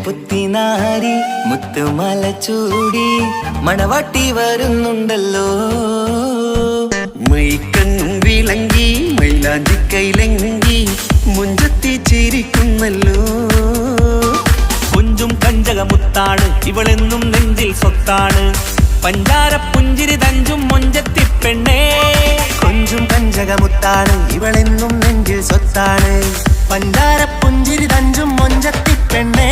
പുത്തിനാരി മുത്തുമല ചൂടി മണവാട്ടി വരുന്നുണ്ടല്ലോ. മൈക്കണ്ണും വിളങ്ങി മൈലാഞ്ചി കൈലങ്കി മുഞ്ചത്തി ചിരിക്കുന്നല്ലോ. കുഞ്ചും കഞ്ചകമുത്താണ് ഇവളെന്നും നെഞ്ചിൽ സ്വത്താണ്. പഞ്ചാര പുഞ്ചിരി തഞ്ചും മൊഞ്ചത്തി പെണ്ണേ. കൊഞ്ചും കഞ്ചകമുത്താണ് ഇവളെന്നും നെഞ്ചിൽ സ്വത്താണ്. പഞ്ചാര പുഞ്ചിരി തഞ്ചും മൊഞ്ചത്തി പെണ്ണേ.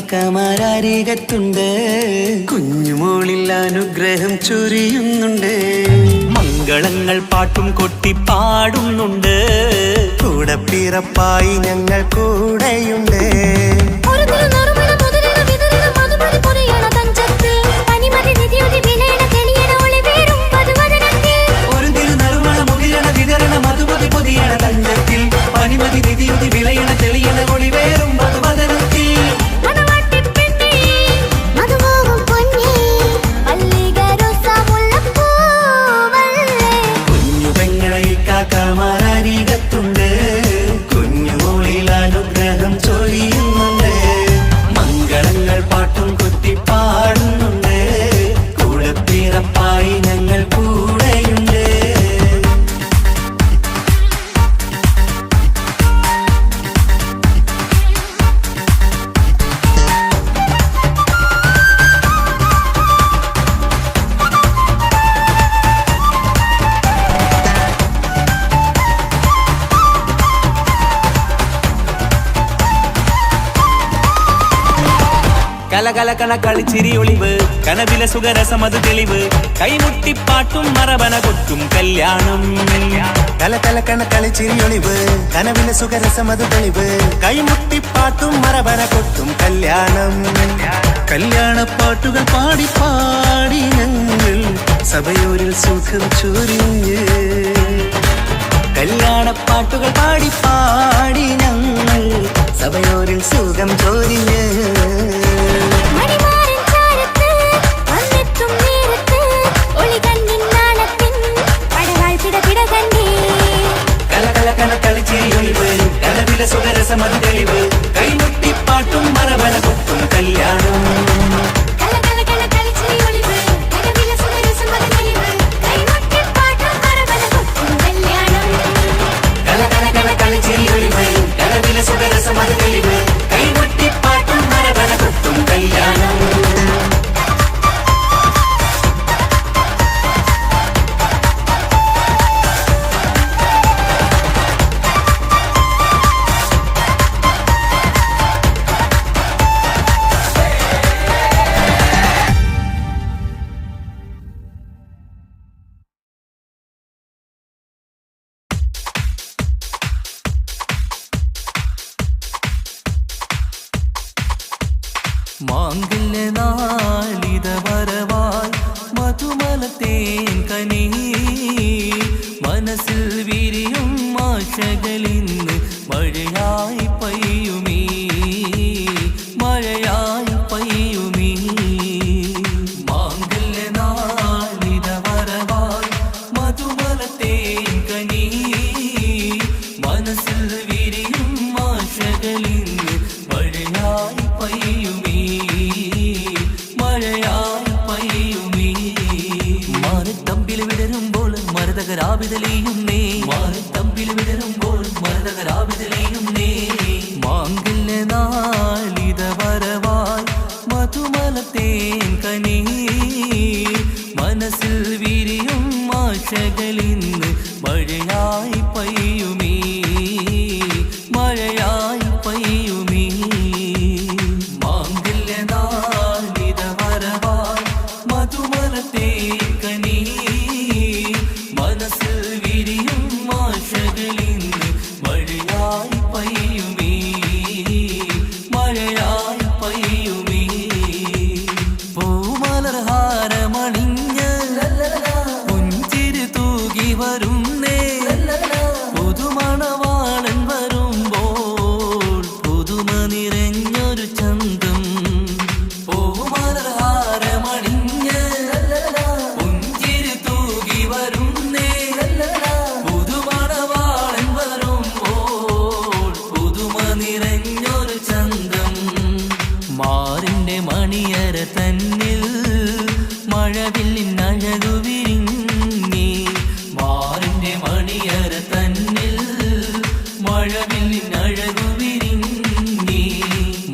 കാക്കമാരരികത്തുണ്ട്. കുഞ്ഞുമോളിൽ അനുഗ്രഹം ചൊരിയുന്നുണ്ട്. മംഗളങ്ങൾ പാട്ടും കൊട്ടി പാടുന്നുണ്ട്. കൂടെ പിറപ്പായി ഞങ്ങൾ കൂടെയുണ്ട്. മധുമതി പൊതിയണ തഞ്ചത്തിൽ പനിമതി നിധിയുതി വിളയണ തെളിയണ ഒളിവേറും കലകലകണ കളിച്ചിരി ഒളിവ് കനവില സുഖരസമത് തെളിവ് കൈമുട്ടിപ്പാട്ടും മറവന കൊട്ടും കല്യാണം കലകലകണ കളിച്ചിരി ഒളിവ് കനവിലെ സുഖരസമത് തെളിവ് കൈമുട്ടിപ്പാട്ടും മറവന കൊട്ടും കല്യാണം കല്യാണപ്പാട്ടുകൾ പാടി പാടി ഞങ്ങൾ സഭയോരിൽ സുഖം ചൊരിഞ്ഞ് കല്യാണപ്പാട്ടുകൾ പാടി പാടി ഞങ്ങൾ സഭയോരിൽ സുഖം ചൊരിഞ്ഞ് സുഖരസമത് തെളിവ് കൈമുട്ടിപ്പാട്ടും മറവന കൊട്ടും കല്യാണം സുഖരസമത് തെളിവ് കൈമുട്ടിപ്പാട്ടും മറവന കൊട്ടും കല്യാണം മാംഗല്യ നാളിത വരവായി മധുമലത്തേൻ കനി മനസ്സിൽ വിരിയും ആശകളിന്ന് മഴയായി പെയ്യുമീ മഴയായി പെയ്യുമീ മാംഗല്യ നാളിത വരവായി മധുമലത്തേൻ കനി മനസ്സിൽ വിരിയും ആശകളിന്ന് മഴയായി പെയ്യുമീ മഴയായി പെയ്യുമീ മാറിത്തമ്പിൽ വിടരുമ്പോൾ മരതകരാവിതലെയും നേ മാറിത്തമ്പിൽ വിടരുമ്പോൾ മരതകരാവിതലെയും നേ മാംഗല്യ നാളിത വരവായി മധുമലത്തേൻ കനി മനസ്സിൽ വിരിയും ആശകളിന്ന് മഴയായി പെയ്യുമീ മഴയായി പെയ്യുമീ മനസ്സിൽ വിരിയും ആശകളിന്ന് മഴയായി പെയ്യുമീ മഴയായി പെയ്യുമീ പൂമലർഹാരമണിഞ്ഞ് പുഞ്ചിരി തൂകി വരുന്നേ പുതുമണവാളൻ വരുമ്പോൾ പുതുമ നിറഞ്ഞൊരു ചന്തം പൂമലർഹാരമണിഞ്ഞ് പുഞ്ചിരി തൂകി വരുന്നേ പുതുമണവാളൻ വരുമ്പോൾ പുതുമ നിറഞ്ഞൊരു ചന്തം മാറിന്റെ മണിയര തന്നിൽ മഴവില്ലിനഴകു വിരിഞ്ഞി മാറിന്റെ മണിയര തന്നിൽ മഴവില്ലിനഴകു വിരിഞ്ഞി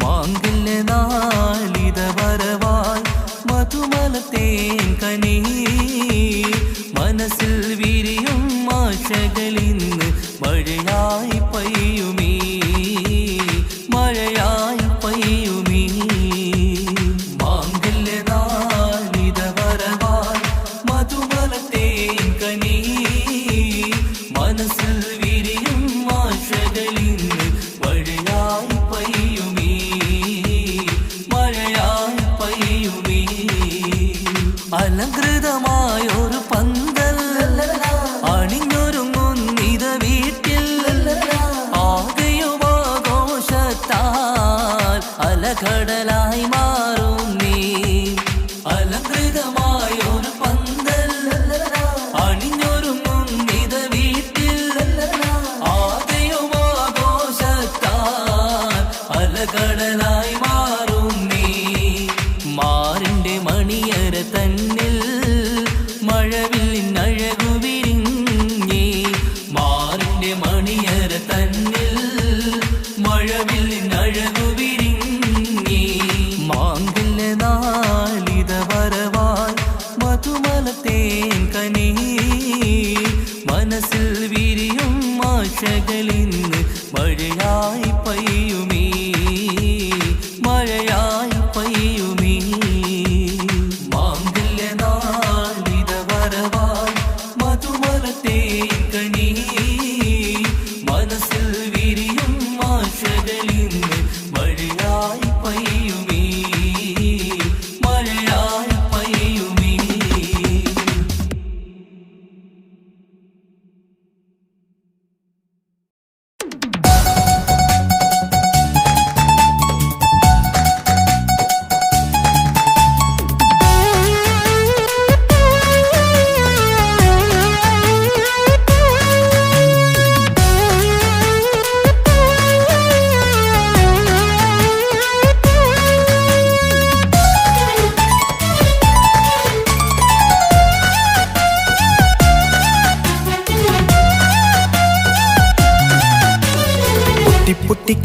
മാംഗല്യ നാളിത വരവായി മധുമലത്തേൻ കനി മനസ്സിൽ വിരിയും ആശകളിന്ന് മഴയായി പെയ്യുമീ മഴയായി പെയ്യുമീ മാംഗല്യ നാളിത വരവായി മധുമലത്തേൻ കനി മനസ്സിൽ വിരിയും ആശകളിന്ന് മഴയായി പെയ്യുമീ മഴയായി പെയ്യുമീ അലങ്കൃതമായൊരു പന്തൽ അണിഞ്ഞൊരുങ്ങുന്നിത വീട്ടിൽ ആകെയുമാഘോഷത്താൽ അലകടലായി മാറും നീ അലങ്കൃതമായൊരു പന്തൽ അണിഞ്ഞൊരുങ്ങുന്നിത വീട്ടിൽ ആകെയുമാഘോഷത്താൽ അലകടലായി മാറും നീ മാറിന്റെ മണിയര തന്നിൽ മഴവില്ലിനഴകു വിരിഞ്ഞി മാറിന്റെ മണിയര തന്നിൽ മഴവില്ലിനഴകു വിരിഞ്ഞി മാംഗല്യ നാളിത വരവായി മധുമലത്തേൻ കനി മനസ്സിൽ വിരിയും ആശകളിന്ന് മഴയായി പെയ്യുമീ മഴയായി പെയ്യുമീ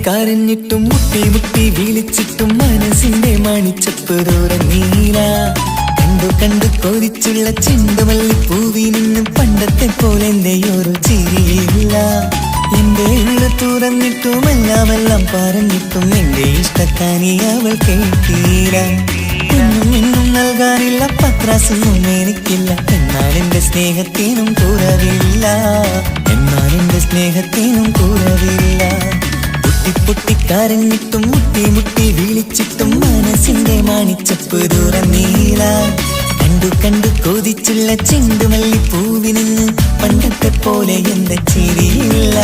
കരഞ്ഞിട്ടും മുട്ടി മുട്ടി വിളിച്ചിട്ടും മനസ്സിന്റെ മണിച്ചപ്പ് തുറന്നീല. കണ്ടു കണ്ടു കൊതിച്ചുള്ള ചെണ്ടുമല്ലി പൂവി നിന്നും പണ്ടത്തെ പോലെ എന്റെ ഒരു ചിരിയില്ല. എന്റെ ഉള്ളു തുറന്നിട്ടും എല്ലാം പറഞ്ഞിട്ടും എന്റെ ഇഷ്ടക്കാനി അവൾ കേട്ടീല. എന്നും നൽകാനില്ല പത്രാസൊന്നും എനിക്കില്ല. എന്നാൽ എന്റെ സ്നേഹത്തിനും കുറവില്ല. എന്നാൽ എന്റെ സ്നേഹത്തിനും കുറവില്ല. പൊട്ടി പൊട്ടി കരഞ്ഞിട്ടും മുട്ടി മുട്ടി വിളിച്ചിട്ടും മനസ്സിന്റെ മണിച്ചപ്പ് തുറന്നീല. കണ്ടു കണ്ടു കൊതിച്ചുള്ള ചെണ്ടുമല്ലി പൂവി നിന്ന് പണ്ടത്തെ പോലെ എന്റെ ചിരിയില്ല.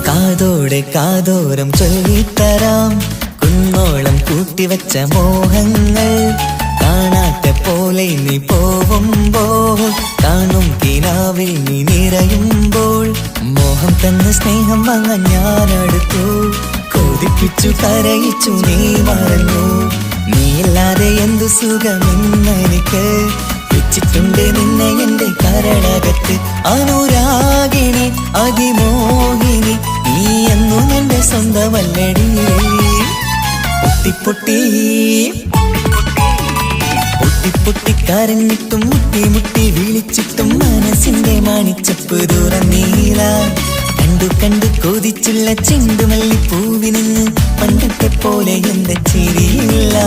കാതോടെ കാതോരം ചൊല്ലിത്തരാം കുന്നോളം കൂട്ടിവച്ച മോഹങ്ങൾ. കാണാത്ത പോലെ നീ പോവുമ്പോൾ കാണും കിനാവിൽ നീ നിറയുമ്പോൾ മോഹം തന്ന സ്നേഹം വാങ്ങാൻ ഞാനടുത്തു. കൊതിപ്പിച്ചു കരയിച്ചു നീ മറന്നു. നീയില്ലാതെ എന്തു സുഖമെന്നെനിക്ക്. വെച്ചിട്ടുണ്ട് നിന്നെ എന്റെ കരളകത്ത്. അനുരാഗിണി അതിമോഹിനി നീ എന്നും എന്റെ സ്വന്തമല്ലടി. പൊട്ടി പൊട്ടി പൊട്ടി പൊട്ടി കരഞ്ഞിട്ടും മുട്ടി മുട്ടി വിളിച്ചിട്ടും മനസ്സിന്റെ മണിച്ചപ്പ് തുറന്നീല. കണ്ടു കണ്ടു കൊതിച്ചുള്ള ചെണ്ടുമല്ലി പൂവി നിന്ന് പണ്ടത്തെ പോലെ എന്റെ ചിരിയില്ല.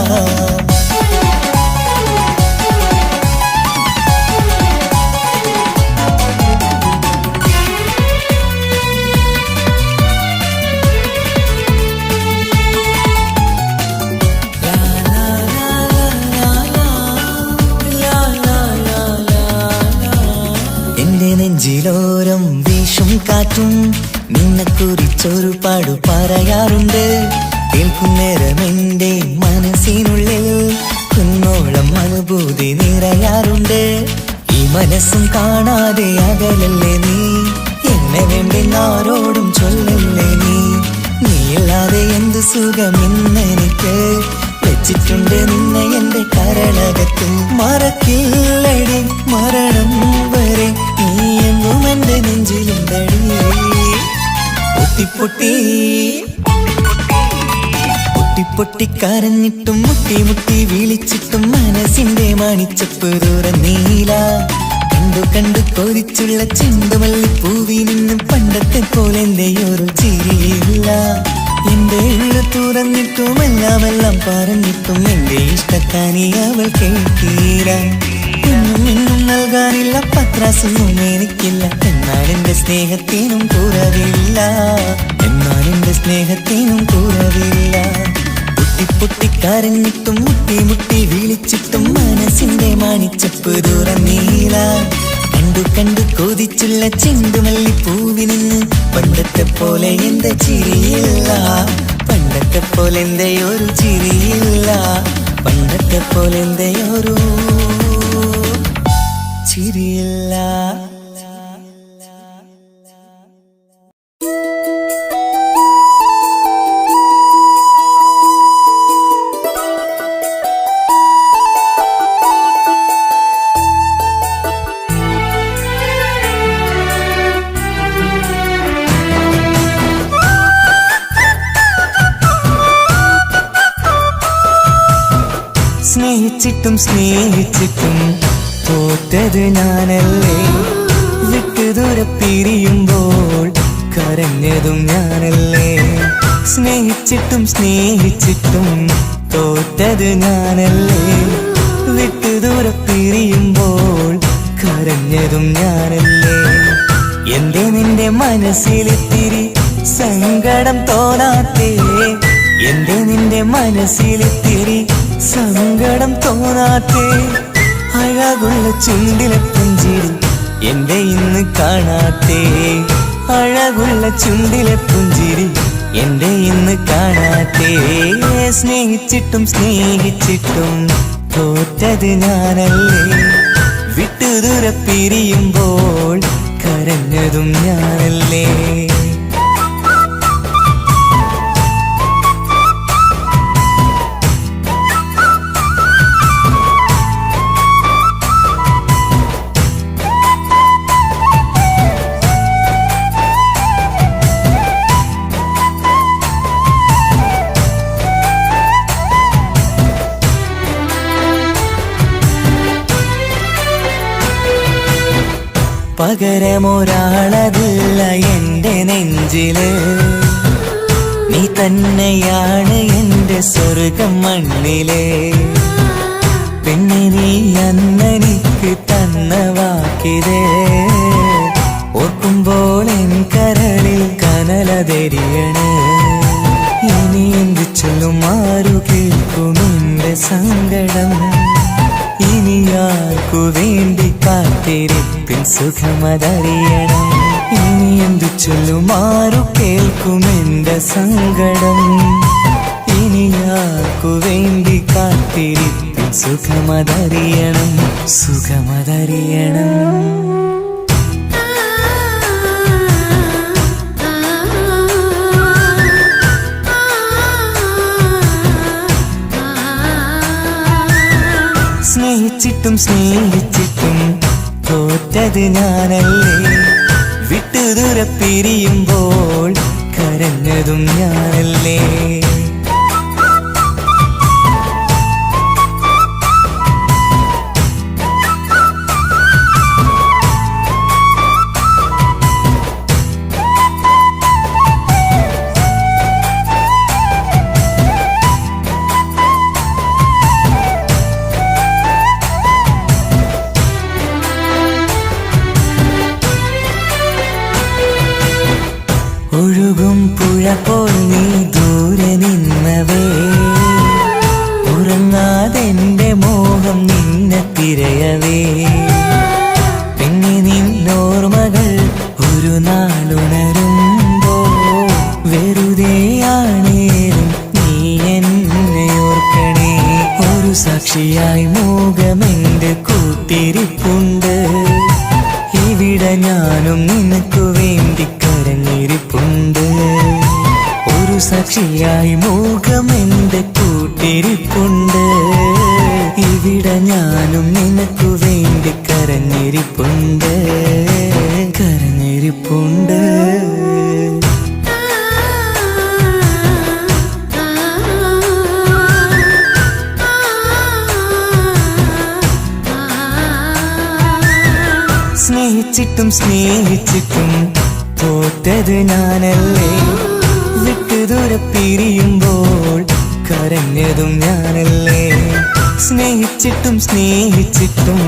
നെഞ്ചിലോരം വീശും കാറ്റും നിന്നെക്കുറിച്ചൊരു പാടു പറയാറുണ്ട്. കേൾക്കുന്നേരം എന്റെ മനസ്സിനുള്ളിൽ കുന്നോളം അനുഭൂതി നിറയാറുണ്ട്. ഈ മനസ്സും കാണാതെ അകലല്ലേ നീ. എന്നെ വേണ്ടെന്നാരോടും ചൊല്ലല്ലേ നീ. നീയില്ലാതെ എന്ത് സുഖമെന്നെനിക്ക്. വെച്ചിട്ടുണ്ട് നിന്നെ എന്റെ കരളകത്ത്. മറക്കില്ലടി മരണം വരെ നീ എന്നും എന്റെ നെഞ്ചിലുണ്ടടി. പൊട്ടി പൊട്ടി പൊട്ടി പൊട്ടി കരഞ്ഞിട്ടും മുട്ടി മുട്ടി വിളിച്ചിട്ടും മനസ്സിന്റെ മണിച്ചപ്പ് തുറന്നീല. കണ്ടു കണ്ടു കൊതിച്ചുള്ള ചെണ്ടുമല്ലി പൂവി നിന്നും പണ്ടത്തെ പോലെ എന്റെ ഒരു ചിരിയില്ല. എന്റെ ഉള്ളു തുറന്നിട്ടും എല്ലാം പറഞ്ഞിട്ടും എന്റെ ഇഷ്ടക്കാനി അവൾ കേട്ടീല. എന്നും നൽകാനില്ല പത്രാസൊന്നും എനിക്കില്ല. എന്നാൽ എന്റെ സ്നേഹത്തിനും കുറവില്ല. എന്നാൽ എന്റെ സ്നേഹത്തിനും കുറവില്ല. പൊട്ടി പൊട്ടി കരഞ്ഞിട്ടും മുട്ടി മുട്ടി വിളിച്ചിട്ടും മനസ്സിന്റെ മണിച്ചപ്പ് തുറന്നീല. കണ്ടു കണ്ടു കൊതിച്ചുള്ള ചെണ്ടുമല്ലി പൂവി നിന്ന് പണ്ടത്തെ പോലെ എന്റെ ചിരിയില്ല. പണ്ടത്തെ പോലെ എന്റെ ഒരു ചിരിയില്ല. പണ്ടത്തെ പോലെ എന്റെ ഒരു ചിരിയില്ല. സ്നേഹിച്ചിട്ടും സ്നേഹിച്ചിട്ടും തോറ്റത് ഞാനല്ലേ. വിട്ടുദൂരെ പിരിയുമ്പോൾ കരഞ്ഞതും ഞാനല്ലേ. സ്നേഹിച്ചിട്ടും സ്നേഹിച്ചിട്ടും തോറ്റത് ഞാനല്ലേ. വിട്ടുദൂരെ പിരിയുമ്പോൾ കരഞ്ഞതും ഞാനല്ലേ. എന്റെ നിന്റെ മനസ്സിലിത്തിരി സങ്കടം തോന്നാത്തേ. എന്റെ നിന്റെ മനസ്സിലിത്തിരി സങ്കടം തോന്നാത്തേ. അഴകുള്ള ചുണ്ടിലെ പുഞ്ചിരി എന്റെ ഇന്ന് കാണാത്തേ. അഴകുള്ള ചുണ്ടിലെ പുഞ്ചിരി എന്റെ ഇന്ന് കാണാത്തേ. സ്നേഹിച്ചിട്ടും സ്നേഹിച്ചിട്ടും തോറ്റത് ഞാനല്ലേ. വിട്ടുദൂരെ പിരിയുമ്പോൾ കരഞ്ഞതും ഞാനല്ലേ. പകരമൊരാളതില്ല എൻ്റെ നെഞ്ചില്, നീ തന്നെയാണ് എൻ്റെ സ്വർഗം മണ്ണിലെ. പിന്നെ നീ അന്നെനിക്ക് തന്ന വാക്കിതേ ഓർക്കുമ്പോൾ എൻ കരളിൽ കനലതെരിയണ്. ഇനി എന്ത് ചൊല്ലും, ആരു കേൾക്കും എൻ്റെ സങ്കടം? ഇനി ആർക്കു വേണ്ടി കാത്തിരിപ്പിൻ സുഖമതറിയണം. ഇനി എന്തു ചൊല്ലും, ആരു കേൾക്കും എൻ്റെ സങ്കടം? ഇനി ആർക്കു വേണ്ടി കാത്തിരിപ്പിൻ സുഖമതറിയണം, സുഖമതറിയണം. സ്നേഹിച്ചിട്ടും സ്നേഹിച്ചിട്ടും തോറ്റത് ഞാനല്ലേ. വിട്ടുദൂര പിരിയുമ്പോൾ കരഞ്ഞതും ഞാനല്ലേ. ഒഴുകും പുഴ പോൽ നീ ദൂരെ നിന്നവേ, ഉറങ്ങാതെന്റെ മോഹം നിന്നെ തിരയവേ. പിന്നെ നിന്നോർമ്മകൾ ഒരു നാളുണരുമ്പോ വെറുതെയാണേലും നീ എന്നെ ഓർക്കണേ. ഒരു സാക്ഷിയായി മോഹമെന്റെ കൂട്ടിരിപ്പുണ്ട്, ഇവിടെ ഞാനും നിനക്കു വേണ്ടി കരഞ്ഞിരിപ്പുണ്ട്. ഒരു സാക്ഷിയായി മോഹമെന്റെ കൂട്ടിരിപ്പുണ്ട്, ഇവിടെ ഞാനും നിനക്കു വേണ്ടി കരഞ്ഞിരിപ്പുണ്ട്, കരഞ്ഞിരിപ്പുണ്ട്. സ്നേഹിച്ചിട്ടും സ്നേഹിച്ചിട്ടും തോറ്റത് ഞാനല്ലേ. വിട്ടുദൂര പിരിയുമ്പോൾ കരഞ്ഞതും ഞാനല്ലേ. സ്നേഹിച്ചിട്ടും സ്നേഹിച്ചിട്ടും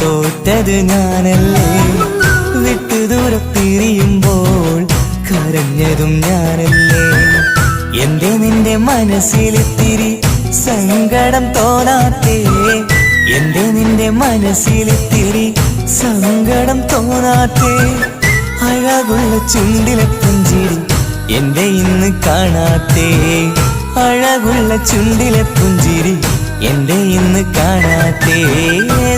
തോറ്റത് ഞാനല്ലേ. വിട്ടുദൂര പിരിയുമ്പോൾ കരഞ്ഞതും ഞാനല്ലേ. എന്റെ നിന്റെ മനസ്സിലിത്തിരി സങ്കടം തോന്നാത്തേ, എന്റെ നിന്റെ മനസ്സിലിത്തിരി സങ്കടം തോന്നാത്തേ. അഴകുള്ള ചുണ്ടിലെ പുഞ്ചിരി എന്റെ ഇന്ന് കാണാത്തേ, അഴകുള്ള ചുണ്ടിലെ പുഞ്ചിരി എന്റെ ഇന്ന് കാണാത്തേ.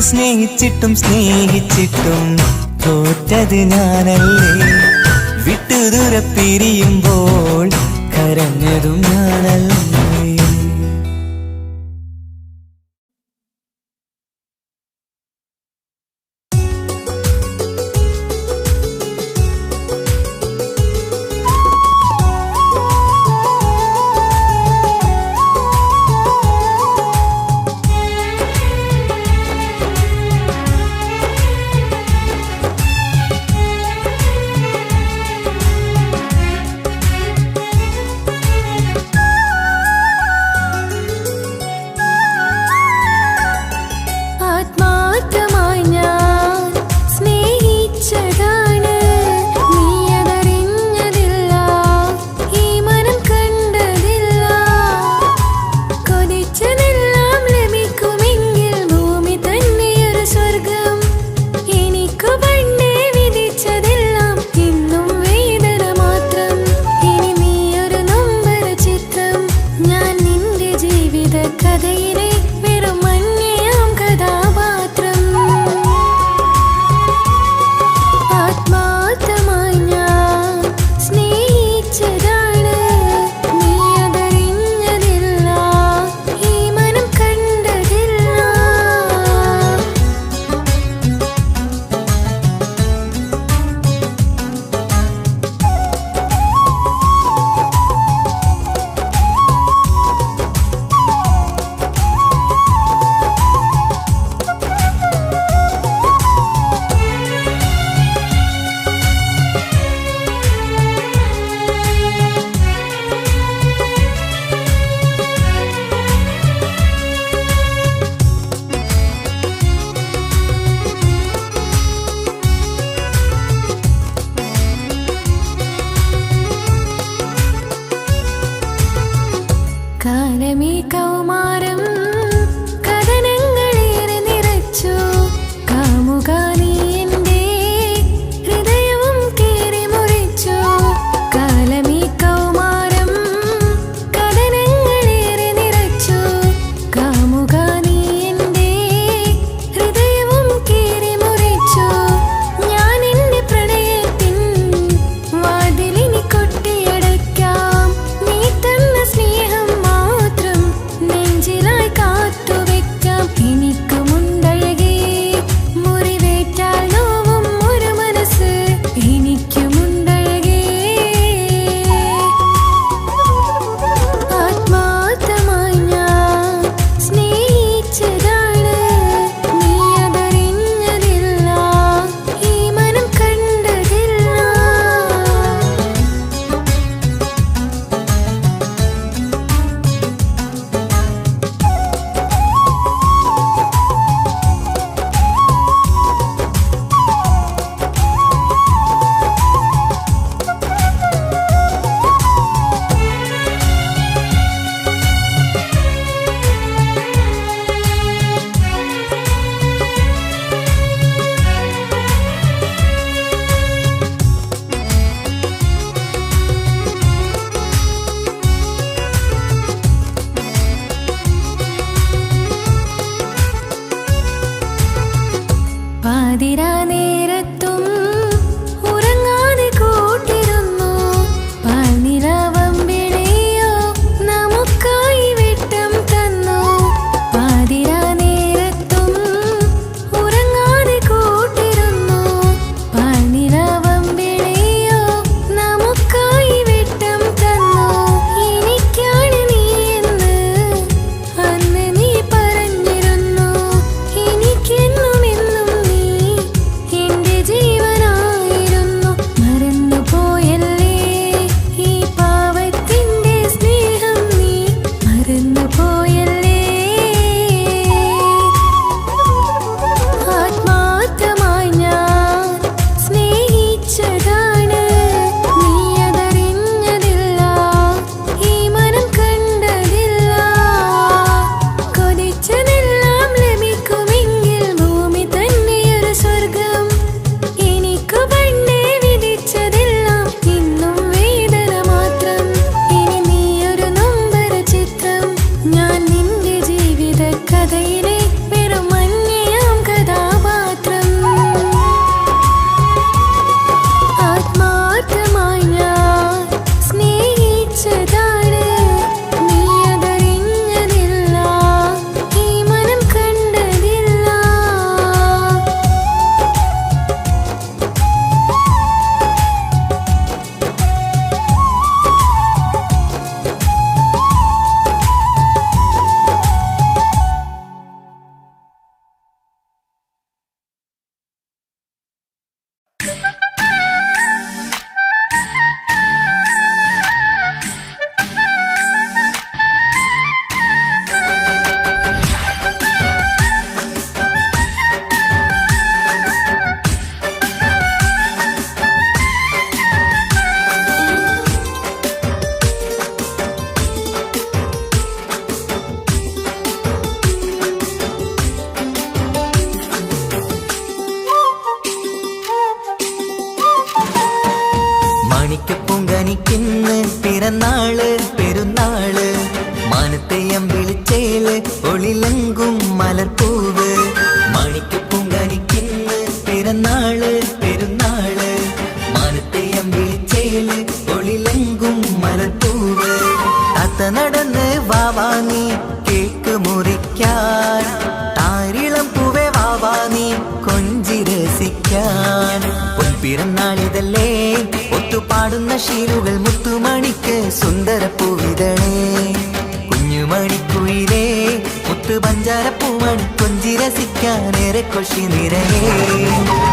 സ്നേഹിച്ചിട്ടും സ്നേഹിച്ചിട്ടും തോറ്റത് ഞാനല്ലേ. വിട്ടുദൂര പിരിയുമ്പോൾ കരഞ്ഞതും ഞാനല്ലേ. മാണിക്കപ്പൂങ്കനിക്കിന്ന് പിറന്നാള് പെരുന്നാള് മാനത്തെയം വിളിച്ചേല് ഒളിലങ്കും മലർപ്പൂവ് മാണിക്കപ്പൂങ്കനിക്കിന്ന് പിറന്നാള് പെരുന്നാള് മാനത്തെയം വിളിച്ചേല് ഒളിലങ്കും മലർപ്പൂവ് താത്ത നടന്ന് വാവാനി കേക്ക് മുറിക്കാൻ താരിളം പൂവേ വാവാനി കൊഞ്ചി രസിക്കാൻ പിറന്നാളിതല്ലേ ഒത്തുപാടുന്ന ശീലുകൾ മുത്തുമണിക്ക് സുന്ദര പൂവിതളേ കുഞ്ഞുമണിക്കുയിലേ മുത്തു പഞ്ചാരപ്പൂമണി കൊഞ്ചി രസിക്കാനേറെ കൊഷി നിറയേ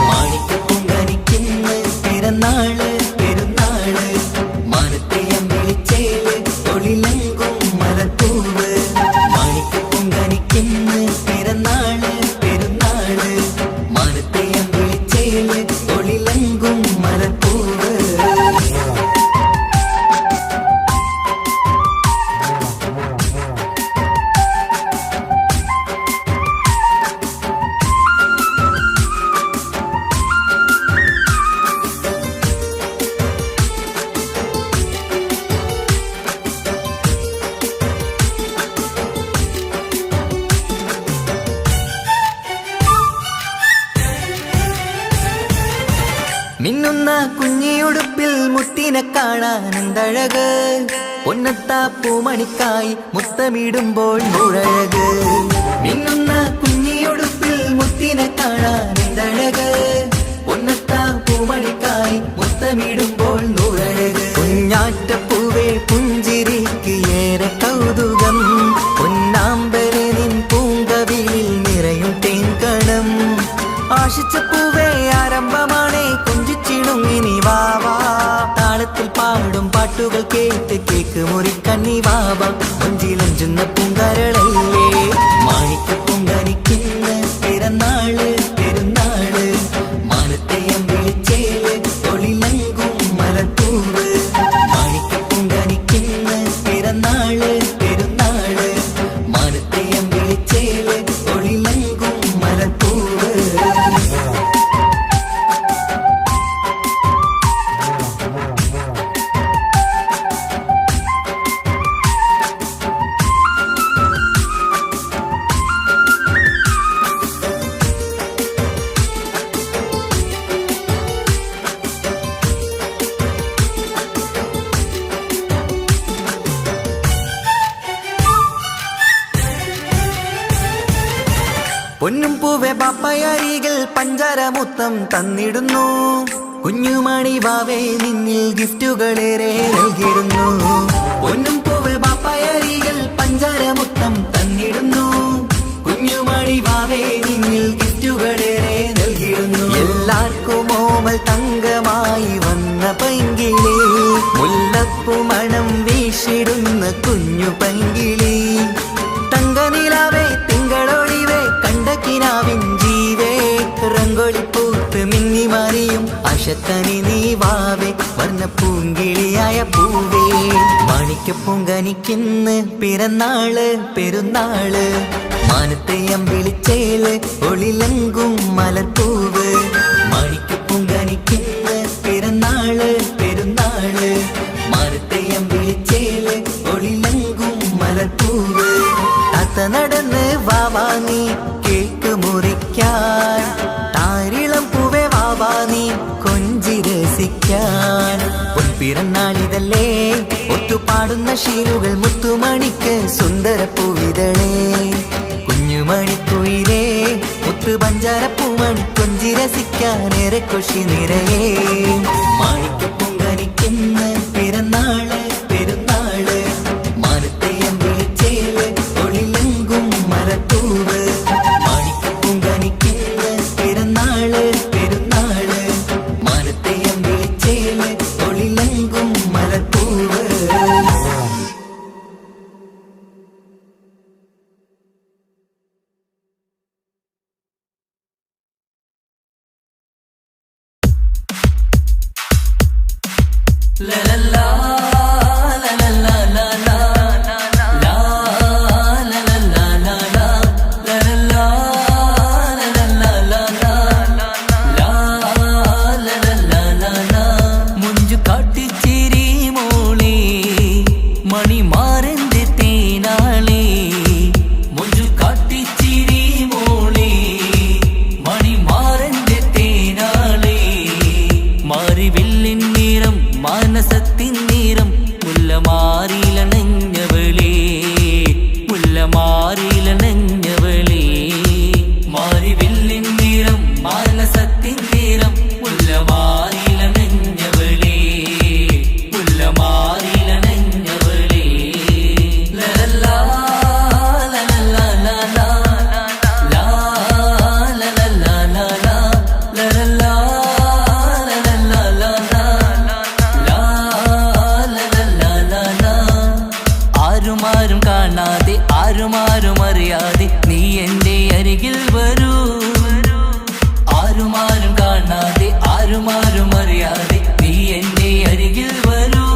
മാണിക്കപ്പൂങ്കനിക്കിന്ന് പിറന്നാള് പെരുന്നാള് മാനത്തെയം വിളിച്ചേല് തൊഴിലങ്കും മലർപ്പൂവ് മാണിക്കപ്പൂങ്കനിക്കിന്ന് പിറന്നാള് പെരുന്നാള് മാനത്തെയം വിളിച്ചേല് തൊഴിലങ്കും മലർപ്പൂവ് മിന്നുന്ന കുഞ്ഞിയുടുപ്പിൽ മുത്തിനെ കാണാൻ എന്തഴക് പൊന്നത്താ പൂമണിക്കായി മുത്തമിടുമ്പോൾ മുഴഴക് മിന്നുന്ന കുഞ്ഞിയുടുപ്പിൽ മുത്തിനെ കാണാൻ എന്തഴക് പൊന്നത്താ പൂമണിക്കായി മുത്തമിടുമ്പോൾ മുഴഴക് കുഞ്ഞാറ്റപ്പൂവേ പുഞ്ചിരിക്ക് ഏറെ കൗതുകം പൊന്നാമ്പരെ നിൻ പൂങ്കവിളിൽ നിറയും തേൻകണം ആശിച്ച പൂവേ ആരംഭമാണേ കൊഞ്ചിച്ചിടുങ്ങിനി വാവാ താളത്തിൽ പാടും പാട്ടുകൾ കേട്ട് കേക്ക് മുറിക്കണ്ണി വാവാ കൊഞ്ചിലഞ്ചുന്ന പൂങ്കരളല്ലേ മാണിക്കപ്പൂങ്കനിക്കിന്ന് പിറന്നാള് പെരുന്നാള് മാനത്തെയം വിളിച്ചേല് തൊഴിലങ്കും മലർപ്പൂവ് മാണിക്കപ്പൂങ്കനിക്കിന്ന് പിറന്നാള് പെരുന്നാള് മാനത്തെയം വിളിച്ചേല് തൊഴിലങ്കും മലർപ്പൂവ് പൊന്നും പൂവെ ബാപ്പയരികൾ പഞ്ചാരമുത്തം തന്നിടുന്നു കുഞ്ഞുമണി വാവേ നിന്നിൽ ഗിഫ്റ്റുകളേറെ നൽകിടുന്നു പൊന്നും പൂവെ ബാപ്പയരികൾ പഞ്ചാരമുത്തം തന്നിടുന്നു കുഞ്ഞുമണി വാവേ നിന്നിൽ ഗിഫ്റ്റുകളേറെ നൽകിടുന്നു എല്ലാവർക്കും ഓമൽ തങ്കമായി വന്ന പൈങ്കിളി മുല്ലപ്പൂ മണം വീശിടുന്ന കുഞ്ഞു പൈങ്കിളി തങ്കനിലാവേ തിങ്കളൊളിവേ കണ്ടക്കിനാവിൻ ജീവേ റംഗോളിപ്പൂത്ത് മിന്നി മാറിയും അശത്തനി നീ വാവേ വർണ്ണ പൂങ്കിളിയായ പൂവേ മാണിക്കപ്പൂങ്കനിക്കിന്ന് പിറന്നാള് പെരുന്നാള് മാനത്തെയം വിളിച്ചേല് ഒളിലങ്കും മലർപ്പൂവ് മാണിക്കപ്പൂങ്കനിക്കിന്ന് പിറന്നാള് പെരുന്നാള് മാനത്തെയം വിളിച്ചേല് ഒളിലങ്കും മലർപ്പൂവ് താത്ത നടന്ന് വാവാനി കേക്ക് മുറിക്കാൻ താരിളം പൂവേ വാവാനി കൊഞ്ചി രസിക്കാൻ പിറന്നാളിതല്ലേ ഒത്തുപാടുന്ന ശീലുകൾ മുത്തുമണിക്ക് സുന്ദര പൂവിതളേ കുഞ്ഞുമണിക്കുയിലേ മുത്തു പഞ്ചാരപ്പൂമണി കൊഞ്ചി രസിക്കാനേറെ കൊഷി നിറയേ മാണിക്കപ്പൂങ്കനിക്കിന്ന് പിറന്നാള് പെരുന്നാള് മാനത്തെയം വിളിച്ചേല് തൊഴിലങ്കും മലർപ്പൂവ് മാണിക്കപ്പൂങ്കനിക്കിന്ന് പിറന്നാള് പെരുന്നാള് മാനത്തെയം വിളിച്ചേല് തൊഴിലങ്കും മലർപ്പൂവ് മാരിവില്ലിൻ നിറം മാനസത്തിൻ നിറം മുല്ലമാരിലണഞ്ഞവളേ മുല്ലമാരിലണഞ്ഞവളേ മാരിവില്ലിൻ നിറം മാനസത്തിൻ നിറം മുല്ലമാരിലണഞ്ഞവളേ മുല്ലമാരിലണഞ്ഞവളേ ലലല്ലാ ലലല്ലാ ലലാ ലാ ലലല്ലാ ലലാ ലലല്ലാ ലലല്ലാ ലലാ ലാ ലലല്ലാ ലലാ ആരുമാരും കാണാതെ ആരുമാരും അറിയാതെ നീ എൻ്റെ അരികിൽ വരൂ ആരുമാരും കാണാതെ ആരുമാരും അറിയാതെ നീ എൻ്റെ അരികിൽ വരൂ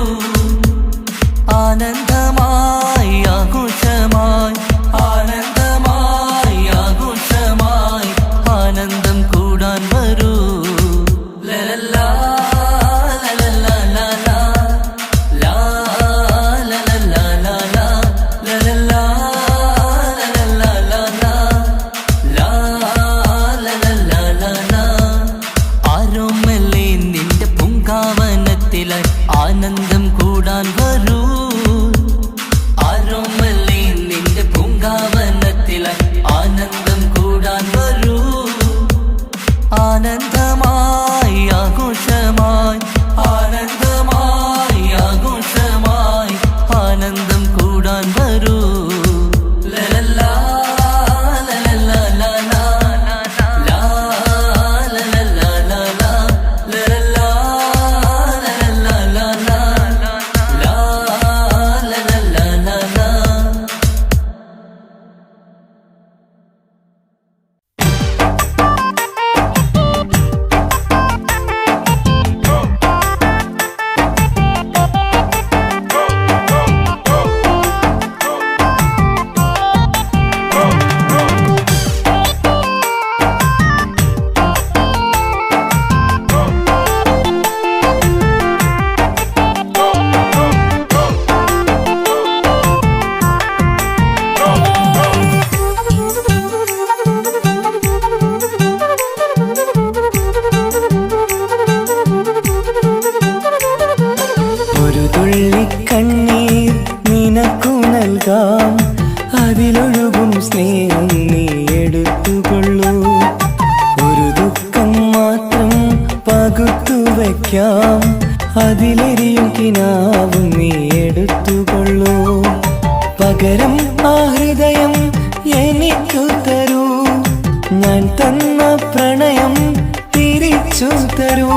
ആനന്ദമായി ആഘോഷമായി ആനന്ദമായി ആഘോഷമായി ആനന്ദം കൂടാൻ വരൂ ലലല്ലാ ലലല്ലാ ലലാ ലാ ലലല്ലാ ലലാ ലലല്ലാ ലലല്ലാ ലലാ ലാ ലലല്ലാ ലലാ ആരോമല്ലേ നിന്റെ പൂങ്കാവനത്തിലായി ആനന്ദം കൂടാൻ വരൂ ആരോമല്ലേ നിന്റെ പൂങ്കാവനത്തിലായി ആനന്ദം കൂടാൻ വരൂ ആനന്ദമായി ആഘോഷമായി ആനന്ദമായി ആഘോഷമായി ആനന്ദം കൂടാൻ വരൂ ലലല്ലാ ലലല്ലാ ലലാ ലാ ലലല്ലാ ലലാ ലലല്ലാ ലലല്ലാ ലലാ ലാ ലലല്ലാ ലലാ ഒരു തുള്ളി കണ്ണീർ നിനക്കു നൽകാം അതിലൊഴുകും സ്നേഹം നീ എടുത്തുകൊള്ളൂ ഒരു ദുഃഖം മാത്രം പകുത്തു വയ്ക്കാം അതിലെരിയും കിനാവും നീ എടുത്തുകൊള്ളൂ പകരം ആ ഹൃദയം എനിക്കു തരൂ ഞാൻ തന്ന പ്രണയം തിരിച്ചു തരൂ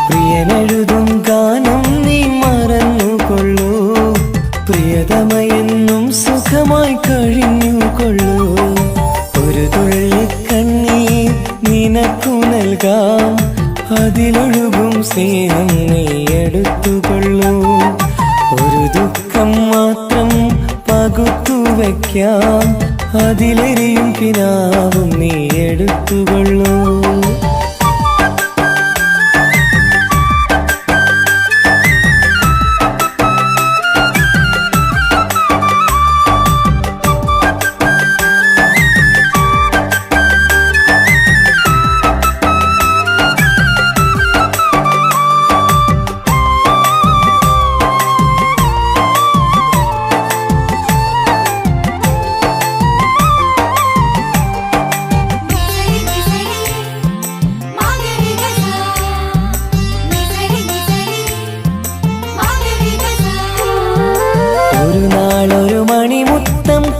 പ്രിയനെഴുതും ഗാനം നീ മറന്നുകൊള്ളൂ പ്രിയതമയെന്നും സുഖമായി കഴിഞ്ഞുകൊള്ളൂ ഒരു തുള്ളി കണ്ണീർ നിനക്കു നൽകാം അതിലൊഴുകും സ്നേഹം നീ എടുത്തുകൊള്ളൂ ഒരു ദുഃഖം മാത്രം പകുത്തു വയ്ക്കാം അതിലെരിയും കിനാവും നീ എടുത്തുകൊള്ളൂ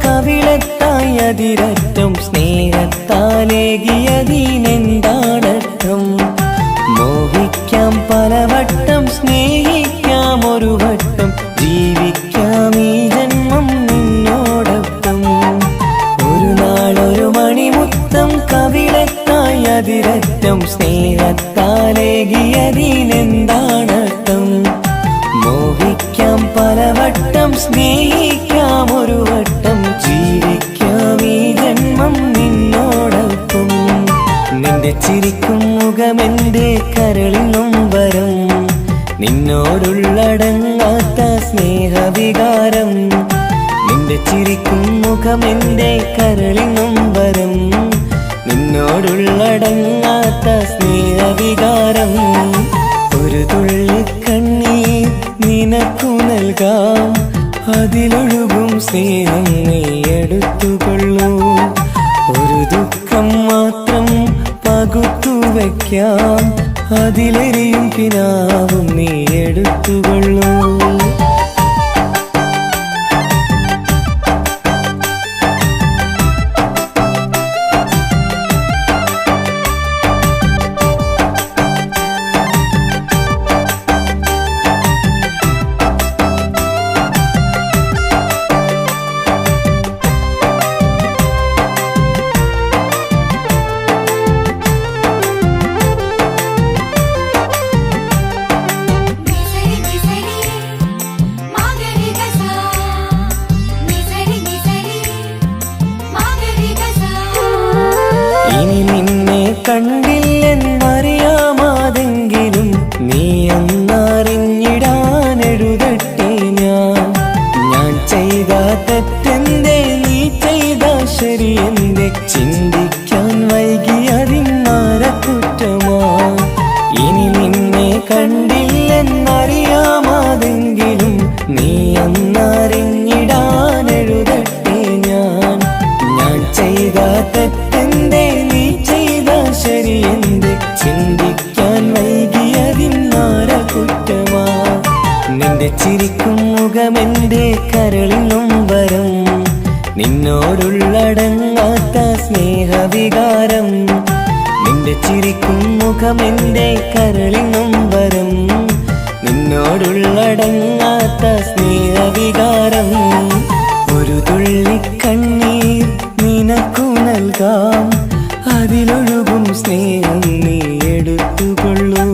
കവിളത്തായി അതിരറ്റം സ്നേഹത്താലേകിയതിനെന്താണർത്ഥം മോഹിക്കാം പലവട്ടം സ്നേഹിക്കാം ഒരു വട്ടം ജീവിക്കാം ഈ ജന്മം നിന്നോടൊപ്പം ഒരു നാളൊരു മണിമുത്തം കവിളത്തായി അതിരറ്റം സ്നേഹത്താലേകിയതിനെന്താണർത്ഥം മോഹിക്കാം പലവട്ടം സ്നേഹിക്കാം ഒരു വട്ടം ജീവിക്കാം ഈ ജന്മം നിന്നോടൊപ്പം നിന്റെ ചിരിക്കും മുഖമെന്റെ കരളിനും വരം നിന്നോടുള്ളടങ്ങാത്ത സ്നേഹവികാരം നിന്റെ ചിരിക്കും മുഖമെന്റെ കരളിനും വരം നിന്നോടുള്ളടങ്ങാത്ത സ്നേഹവികാരം ഒരു തുള്ളി കണ്ണീർ നിനക്കു നൽകാം, അതിലൊഴുകും സ്നേഹം നീ എടുത്തുകൊള്ളൂ. ഒരു ദുഃഖം മാത്രം പകുത്തു വയ്ക്കാം, അതിലെരിയും കിനാവും നീ എടുത്തുകൊള്ളൂ. ഇനി നിന്നെ കണ്ടില്ലെന്നറിയാമാതെങ്കിലും നീ എന്നറിഞ്ഞിടാനെഴുതട്ടെ. ഞാൻ ചെയ്ത തെറ്റെന്തേ, നീ ചെയ്ത ശരിയെന്തേ, ചിന്തിക്കാൻ വൈകിയതിന്നാര കുറ്റമാ. ഇനി നിന്നെ കണ്ടില്ലെന്നറിയാമാതെങ്കിലും നീ എന്നറിഞ്ഞിടാനെഴുതട്ടെ. ഞാൻ ചെയ്ത തെറ്റെന്തേ, നീ ചെയ്ത ശരിയെന്തേ, ചിന്തിക്കാൻ വൈകിയതിന്നാര കുറ്റമാ. നിന്റെ ചിരിക്കും മുഖമെന്റെ കരളിനും വരം, നിന്നോടുള്ളടങ്ങാത്ത സ്നേഹവികാരം. നിന്റെ ചിരിക്കും മുഖമെന്റെ കരളിനും വരം, നിന്നോടുള്ളടങ്ങാത്ത സ്നേഹവികാരം. ഒരു തുള്ളി കണ്ണീർ നിനക്കു നൽകാം, അതിലൊഴുകും സ്നേഹം നീ എടുത്തുകൊള്ളൂ.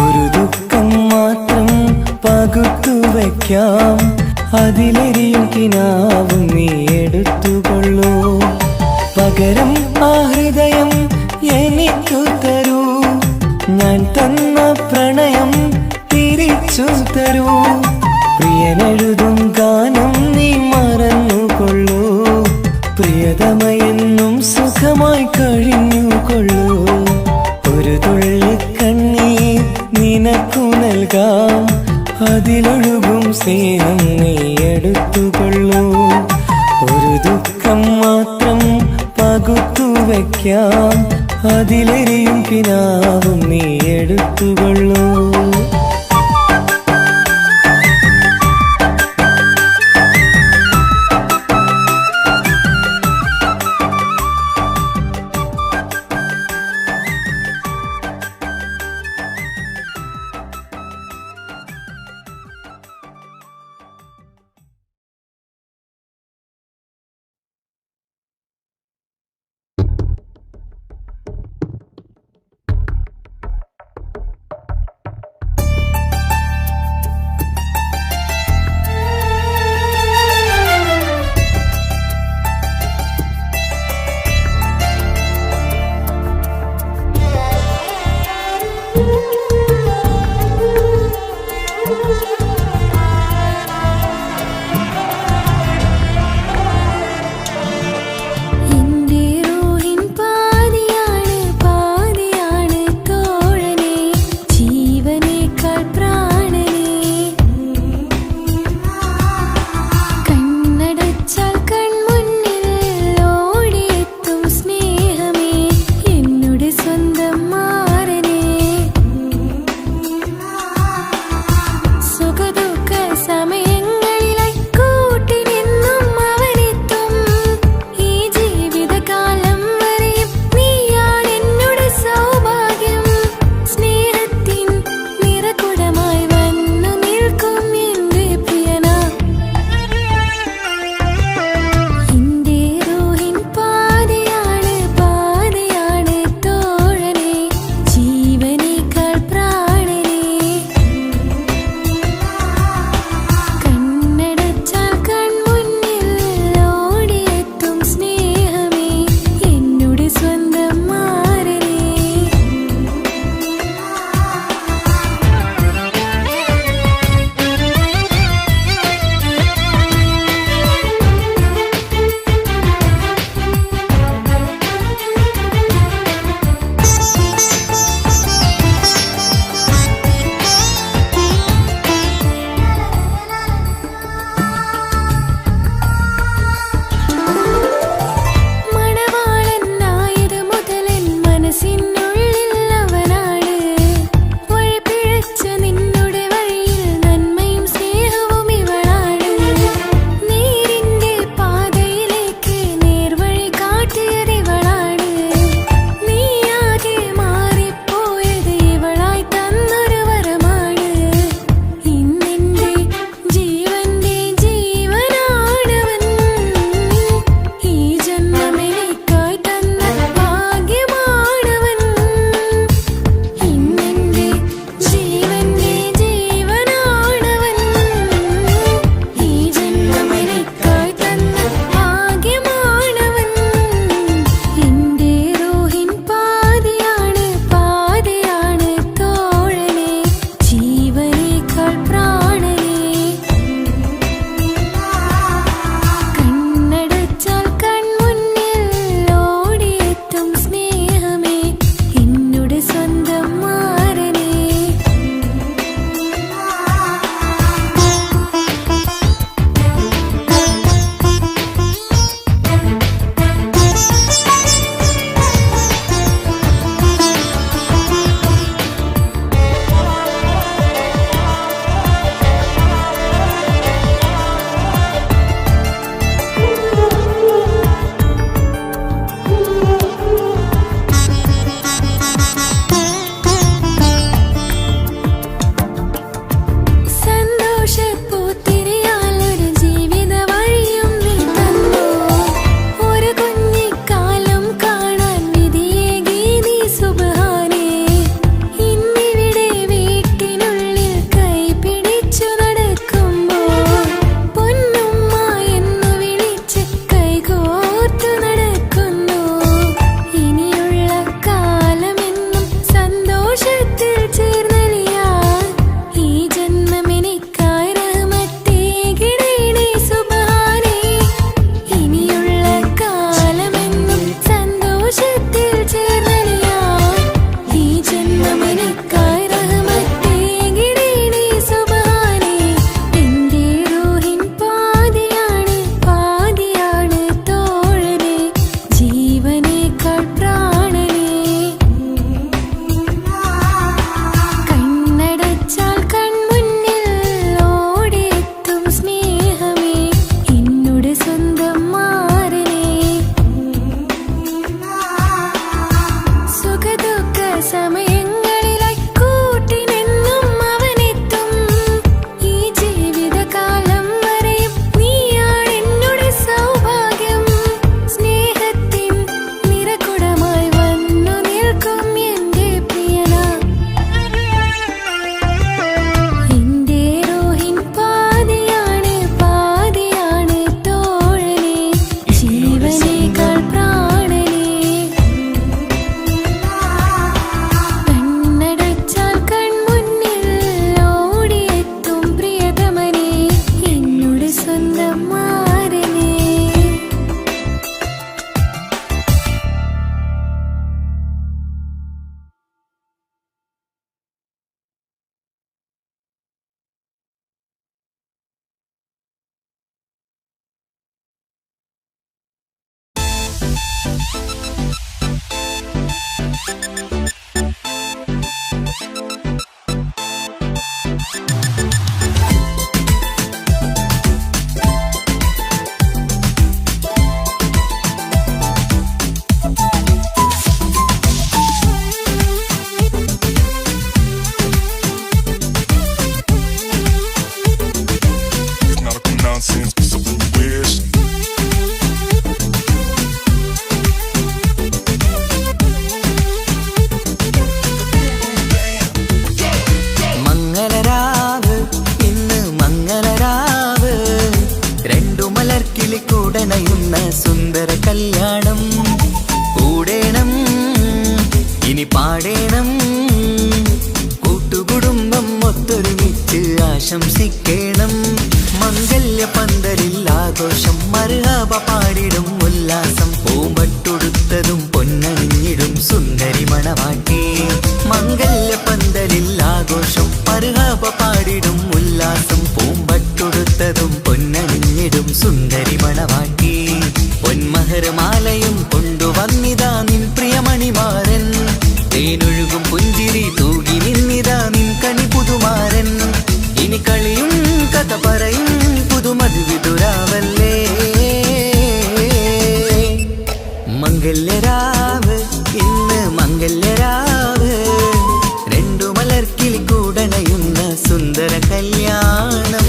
ഒരു ദുഃഖം മാത്രം പകുത്തു വയ്ക്കാം, അതിലെരിയും കിനാവും നീ എടുത്തുകൊള്ളൂ. പകരം ആ ഹൃദയം എനിക്കു തരൂ, ഞാൻ തന്ന പ്രണയം തിരിച്ചു തരൂ. പ്രിയനെഴുതും ഗാനം നീ മറന്നുകൊള്ളൂ, പ്രിയതമയെന്നും സുഖമായി കഴിഞ്ഞുകൊള്ളൂ. ഒരു തുള്ളി കണ്ണീർ നിനക്കു നൽകാം, അതിലൊഴുകും സ്നേഹം നീ എടുത്തുകൊള്ളൂ. ഒരു ദുഃഖം മാത്രം പകുത്തു വയ്ക്കാം, അതിലെരിയും കിനാവും നീ എടുത്തുകൊള്ളൂ. ആശംസിക്കണം. മംഗല്യ പന്തലിൽ ആഘോഷം മർഹബ പാടിടും ഉല്ലാസം. പൂമ്പട്ടുടുത്തതും പൊന്നണിഞ്ഞിടും സുന്ദരി മണവാട്ടി. മംഗല്യ പന്തലിൽ ആഘോഷം മർഹബ പാടിടും ഉല്ലാസം. പൂമ്പട്ടുടുത്തതും പൊന്നണിഞ്ഞിടും സുന്ദരി മണവാട്ടി. പൊന്മഹർമാലയും കൊണ്ടുവന്നിതാ നിൻ പ്രിയമണിമാരൻ. തേനൊഴുകും പുഞ്ചിരി തൂകി നിന്നിതാ നിൻ കണി പുതുമാരൻ. ഇനി കളിയും കഥ പറയും പുതുമധുവിതുരാവല്ലേ. മംഗല്യരാവ് ഇന്ന് മംഗല്യരാവ്. രണ്ടു മലർക്കിളി കൂടണയുന്ന സുന്ദര കല്യാണം.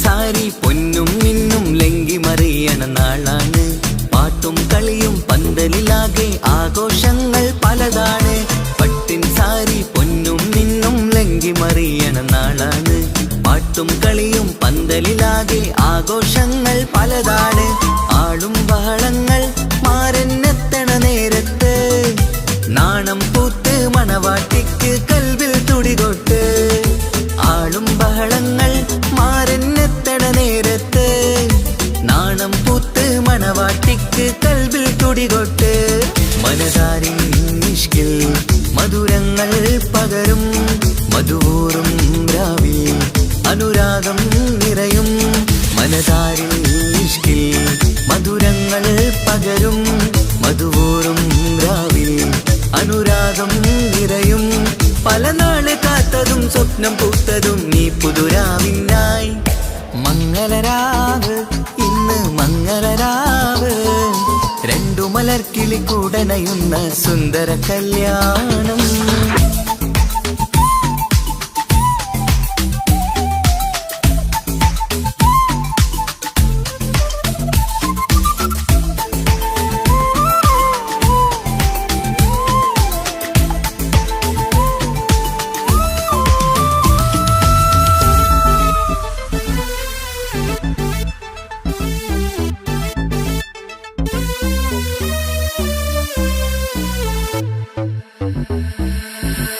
സാരി പൊന്നും മിന്നും ലങ്കി മറിയണ നാളാണ്. പാട്ടും കളിയും പന്തലിലാകെ ആഘോഷങ്ങൾ പലതാണ്. പട്ടിൻ സാരി പൊന്നും മിന്നും ലങ്കി മറിയണ നാളാണ്. പാട്ടും കളിയും പന്തലിലാകെ ആഘോഷങ്ങൾ പലതാണ്. ആളും ബഹളങ്ങൾ മാരനെത്തണ നേരത്ത് നാണം പൂത്ത് മണവാട്ടിക്ക് കൽവിൽ തുടികൊട്ട്. ആളും ബഹളങ്ങൾ മാരനെത്തണ നേരത്ത് നാണം പൂത്ത് മണവാട്ടിക്ക് കൽവിൽ തുടികൊട്ട്. മനതാരിൻ ഇഷ്കിൽ മധുരങ്ങൾ പകരും മധുവൂറും രാവിൽ അനുരാഗം നിറയും. മനതാരിൻ ഇഷ്കിൽ മധുരങ്ങൾ പകരും മധുവൂറും രാവിൽ അനുരാഗം നിറയും. പല നാള് കാത്തതും സ്വപ്നം പൂത്തതും നീ പുതുരാവിനായി. മംഗളരാവ് ഇന്ന് മംഗളരാവ്. രണ്ടു മലർക്കിളി കൂടണയുന്ന സുന്ദര കല്യാണം.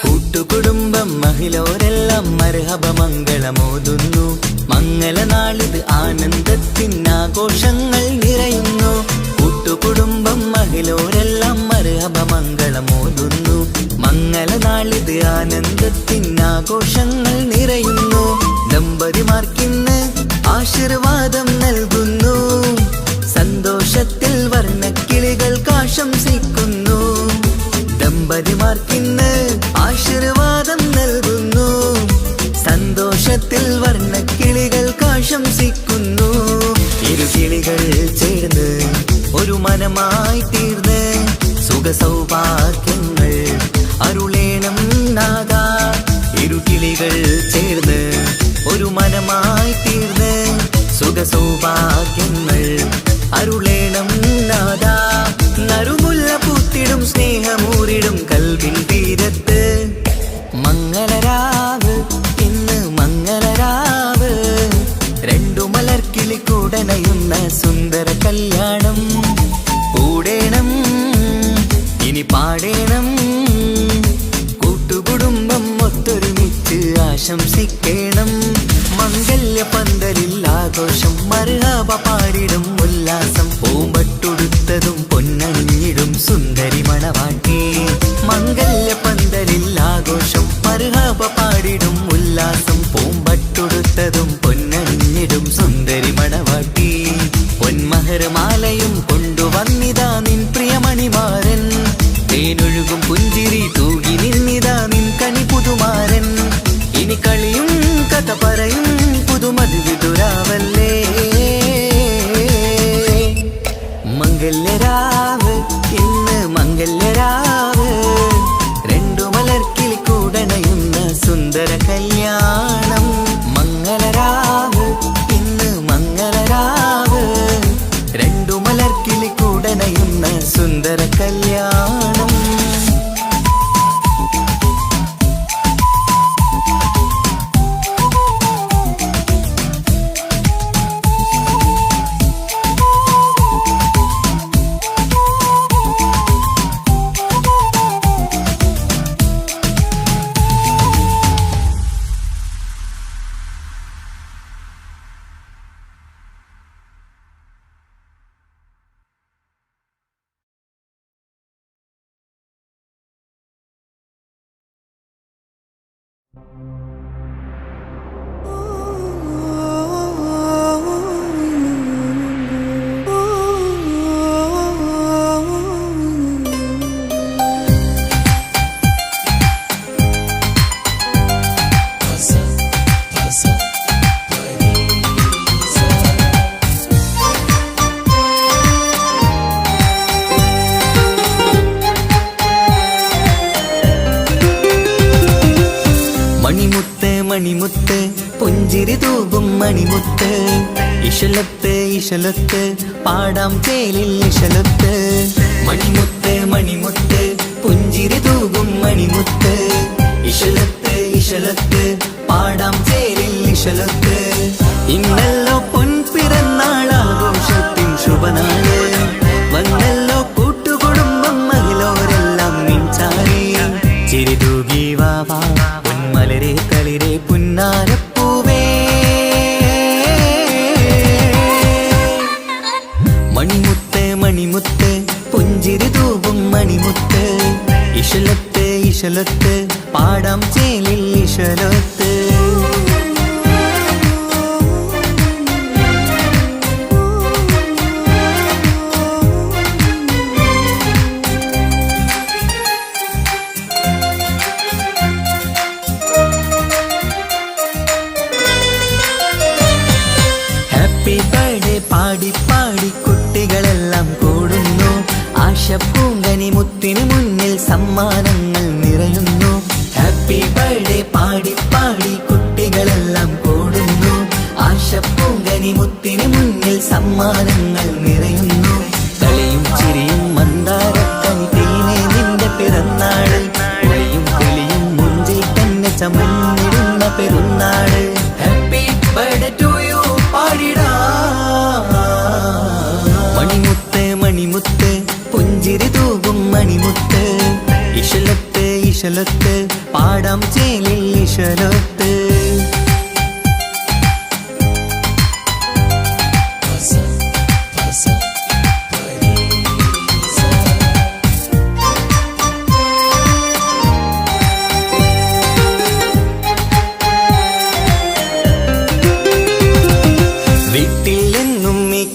കൂട്ടുകുടുംബം മഹിളോരെല്ലാം മർഹബ മംഗളമോതുന്നു. മംഗളനാളിത് ആനന്ദത്തിനാഘോഷങ്ങൾ നിറയുന്നു. കൂട്ടുകുടുംബം മഹിളോരെല്ലാം മർഹബ മംഗളമോതുന്നു. മംഗളനാളിത് ആനന്ദത്തിനാഘോഷങ്ങൾ നിറയുന്നു. ദമ്പതിമാർക്കിന്ന് ആശീർവാദം നൽകുന്നു. സന്തോഷത്തിൽ വർണ്ണക്കിളികൾക്ക് ആശംസിക്കുന്നു. ദമ്പതിമാർക്കിന്ന് ആശീർവാദം നൽകുന്നു. സന്തോഷത്തിൽ വർണ്ണക്കിളികൾക്ക് ആശംസിക്കുന്നു. ഇരുകിളികൾ ചേർന്ന് ഒരു മനമായി തീർന്ന് സുഖസൗഭാഗ്യങ്ങൾ അരുളേണം നാദ. ഇരുകിളികൾ ചേർന്ന് ഒരു മനമായി തീർന്ന് സുഖസൗഭാഗ്യങ്ങൾ അരുളേണം നാദ. നറുമുല്ല പൂത്തിടും സ്നേഹമൂറിടും കൽവിൻ തീരത്ത്. മംഗളരാവ് ഇന്ന് മംഗളരാവ്. രണ്ടു മലർക്കിളി കൂടണയുന്ന സുന്ദര കല്യാണം. കൂടേണം ഇനി പാടേണം. കൂട്ടുകുടുംബം ഒത്തൊരുമിച്ച് ആശംസിക്കണം. മംഗല്യ പന്തലിൽ ആഘോഷം മർഹബ പാടിടും ഉല്ലാസം. പൂമ്പട്ടുടുത്തതും പൊന്നണിഞ്ഞിടും സുന്ദരി മണവാട്ടി. മംഗല്യ പന്തലിൽ ആഘോഷം മർഹബ പാടിടും ഉല്ലാസം. പൂമ്പട്ടുടുത്തതും പൊന്നണിഞ്ഞിടും സുന്ദരി മണവാട്ടി. പൊന്മഹർമാലയും കൊണ്ടുവന്നിതാ നിൻ പ്രിയമണിമാരൻ. തേനൊഴുകും പുഞ്ചിരി തൂകി നിന്നിതാ നിൻ കണി പുതുമാരൻ. ഇനി കളിയും കഥ പറയും പുതുമധുവിതുരാവല്ലേ. മംഗല്യരാവ് ഇന്ന് മംഗല്യരാവ്. രണ്ടു മലർക്കിളി കൂടണയുന്ന സുന്ദര കല്യാണം. മണിമുത്ത് മണിമുത്ത് പുഞ്ചിരി തൂകും മണിമുത്ത് ഇശലത്ത് ഇശലത്ത് പാടാം ചേലിൽ ഇശലത്ത് മണിമുത്ത് മണിമുത്ത് പുഞ്ചിരി തൂകും മണിമുത്ത് ഇശലത്ത് ഇശലത്ത് പാടാം ചേലിൽ ഇശലത്ത് ഇന്നല്ലോ പൊൻപിറന്നാളാഘോഷത്തിൻ ശുഭനാള് വന്നല്ലോ കൂട്ടുകുടുംബം മഹിളോരെല്ലാം നിൻചാരി ചിരിതൂകി വാവാ പൊന്മലരെ തളിരെ പുന്നാരപ്പൂവേ മണിമുത്ത് മണിമുത്ത് പുഞ്ചിരി തൂകും മണിമുത്ത് ഇശലത്ത് ഇശലത്ത് പാടാം ചേലിൽ ഇശലത്ത് ഹാപ്പി ബർത്ത്ഡേ പാടി പാടി കുട്ടികളെല്ലാം കൂടുന്നു ആശപ്പൂങ്കനി മുത്തിന് മുന്നിൽ സമ്മാനങ്ങൾ നിറയുന്നു ഹാപ്പി ബർത്ത്ഡേ പാടി പാടി കുട്ടികളെല്ലാം കൂടുന്നു ആശപ്പൂങ്കനി മുത്തിന് മുന്നിൽ സമ്മാനങ്ങൾ നിറയുന്നു കളിയും ചിരിയും മന്ദാരക്കനി തേനെ നിന്റെ പിറന്നാള് ഒളിയും തെളിയും മുഞ്ചിൽ തന്നെ ചമഞ്ഞിടുന്ന പെരുന്നാള് ഹാപ്പി ബർത്ത്ഡേ ടു യു പാടിടാ മണിമുത്ത് മണിമുത്ത് പുഞ്ചിരി തൂകും മണിമുത്ത് ഇശലത്ത് ഇശലത്ത് പാടാം ചേലിൽ ഇശലത്ത്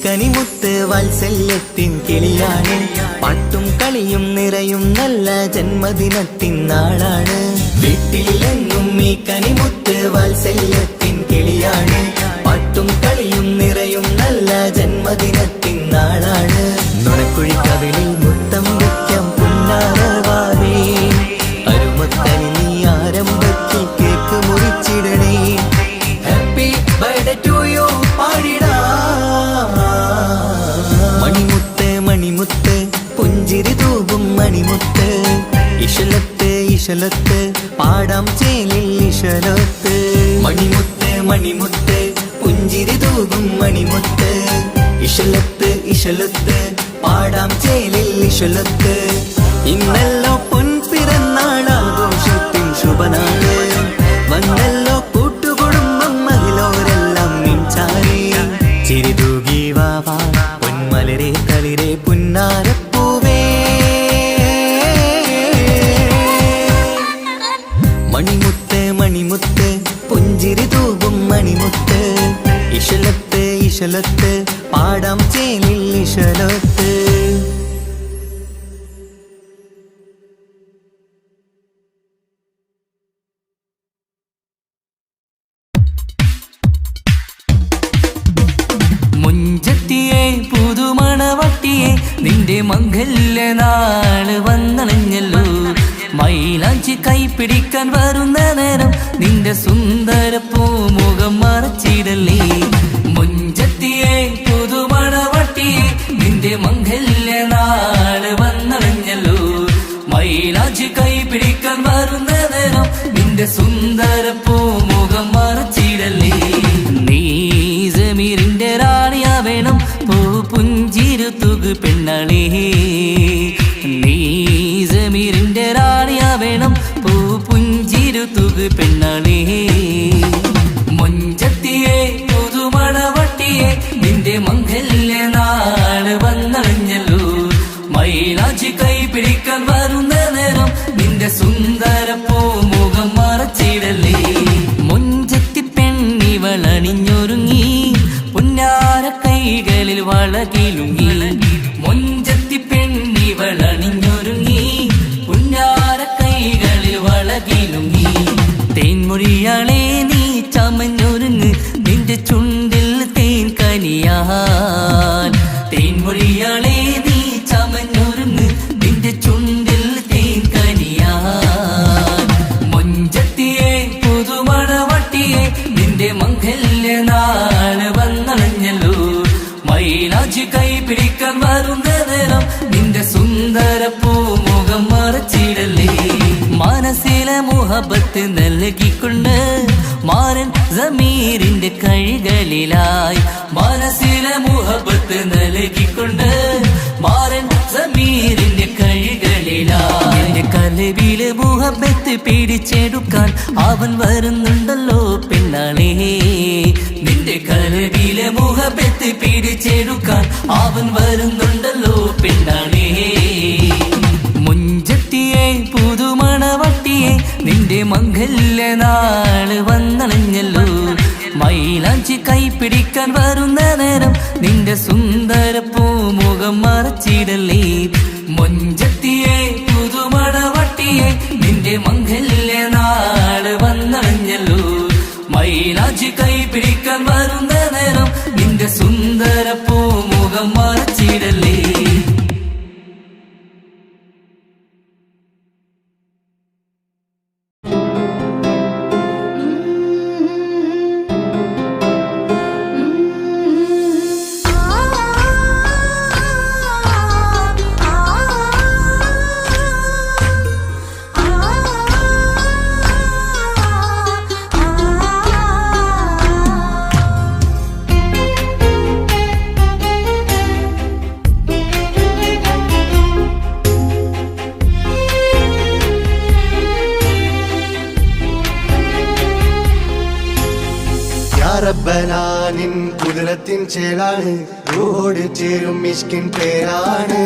കനിമുത്ത് വാത്സല്യത്തിൻ കിളിയാണ് പാട്ടും കളിയും നിറയും നല്ല ജന്മദിനത്തിൻ നാളാണ് വീട്ടിലെങ്ങും ഈ കനിമുത്ത് വാത്സല്യത്തിൻ കിളിയാണ് പാട്ടും കളിയും നിറയും നല്ല ജന്മദിനത്തിൻ നാളാണ് നുണക്കുഴിക്കവിളിൽ മുത്തം വയ്ക്കാം പുന്നാരവാവേ അരുമക്കനി നീ ആരംഭത്തിൽ കേക്ക് മുറിച്ചിടണേ ഹാപ്പി ബർത്ത്ഡേ ടു യു പാടിടാ മണിമുത്ത് മണിമുത്ത് പുഞ്ചിരി തൂകും മണിമുത്ത് ഇശലത്ത് ഇശലത്ത് പാടാം ചേലിൽ ഇശലത്ത് മണിമുത്ത് മണിമുത്ത് പുഞ്ചിരി തൂകും മണിമുത്ത് ഇശലത്ത് ഇശലത്ത് പാടാം ചേലിൽ ഇശലത്ത് ഇന്നല്ലോ പൊൻപിറന്നാളാഘോഷത്തിൻ ശുഭനാള് വന്നല്ലോ കൂട്ടുകുടുംബം മഹിളോരെല്ലാം നിൻചാരി ചിരിതൂകി വാവാ പൊന്മലരെ തളിരെ പുന്നാരപ്പൂവേ മണിമുത്ത് മണിമുത്ത് പുഞ്ചിരി തൂകും മണിമുത്ത് ഇശലത്ത് ഇശലത്ത് പാടാം ചേലിൽ ഇശലത്ത് മുഞ്ചത്തിയെ പുതുമണവട്ടിയെ നിന്റെ മംഗല്യ നാള് വന്നണഞ്ഞല്ലോ മൈലാഞ്ചി കൈപ്പിടിക്കാൻ വരുന്ന നേരം നിന്റെ സുന്ദര പൂമുഖം മറച്ചിടല്ലേ മുഞ്ചത്തിയെ പുതുമണവട്ടിയെ നിന്റെ മംഗല്യ നാള് വന്നണഞ്ഞല്ലോ മൈലാഞ്ചി കൈപ്പിടിക്കാൻ വരുന്ന നേരം നിന്റെ സുന്ദര പൂമുഖം മറച്ചിടല്ലേ നീ ജമീറിന്റെ റാണിയാ വേണം പൂ പുഞ്ചിരു തുകു പെണ്ണളേ നീ ജമീറിന്റെ റാണിയാ വേണം പൂ പുഞ്ചിരു തുകു പെണ്ണളേ മുഞ്ചത്തിയെ പുതുമണവട്ടിയെ നിന്റെ മംഗല്യ നാള് വന്നണഞ്ഞല്ലോ മൈലാഞ്ചി കൈ പിടിക്കാൻ വരുന്ന നേരം നിന്റെ സുന്ദര പൂമുഖം മറച്ചിടല്ലേ മുഞ്ചത്തി പെണ്ണിവളണിഞ്ഞൊരുങ്ങി പുന്നാര കൈകളിൽ വളകിലുങ്ങി മുഞ്ചത്തി പെണ്ണിവളണിഞ്ഞൊരുങ്ങി പുന്നാര കൈകളിൽ വളകിലുങ്ങി തേൻമൊഴിയാളെ നീ ചമഞ്ഞൊരുങ്ങ് നിന്റെ ചുണ്ടിൽ തേൻ കനിയാൻ തേൻമൊഴിയാളെ നീ ചമഞ്ഞൊരുങ്ങ് നിന്റെ ചുണ്ടിൽ തേൻ കനിയാൻ മുഞ്ചത്തിയെ പുതുമണ പിടിക്കാൻ വരുന്ന നേരം നിന്റെ സുന്ദര പൂമുഖം മറച്ചിടല്ലേ. മനസ്സിലെ മുഹബത്ത് നൽകിക്കൊണ്ട് മാരൻ സമീറിന്റെ കൈകളിലായി. മനസ്സിലെ മുഹബത്ത് നൽകിക്കൊണ്ട് മാരൻ സമീറിന്റെ കൈകളിലായി. എന്റെ കലവിലെ മുഹബത്ത് പിടിച്ചെടുക്കാൻ അവൻ വരുന്നുണ്ടല്ലോ പെണ്ണാളേ. നിന്റെ കലവിലെ മുഹബത്ത് പിടിച്ചെടുക്കാൻ അവൻ വരുന്നുണ്ടല്ലോ പെണ്ണാളേ. മുഞ്ചത്തിയെ പുതുമണവട്ടിയെ നിന്റെ മംഗല്യ നാള് വന്നണഞ്ഞല്ലോ. മൈലാഞ്ചി കൈ പിടിക്കാൻ വരുന്ന നേരം നിന്റെ സുന്ദര പൂമുഖം മറച്ചിടല്ലേ. മുഞ്ചത്തിയെ പുതുമണവട്ടിയെ നിന്റെ മംഗല്യ നാള് വന്നണഞ്ഞല്ലോ. മൈലാഞ്ചി കൈ പിടിക്കാൻ വരുന്ന നേരം നിന്റെ സുന്ദര പൂമുഖം മറച്ചിടല്ലേ. റബ്ബനാനിൻ കുതിരത്തിൻ ചേലാണ് റൂഹോട് ചേരും മിഷ്കിൻ പേരാണ്.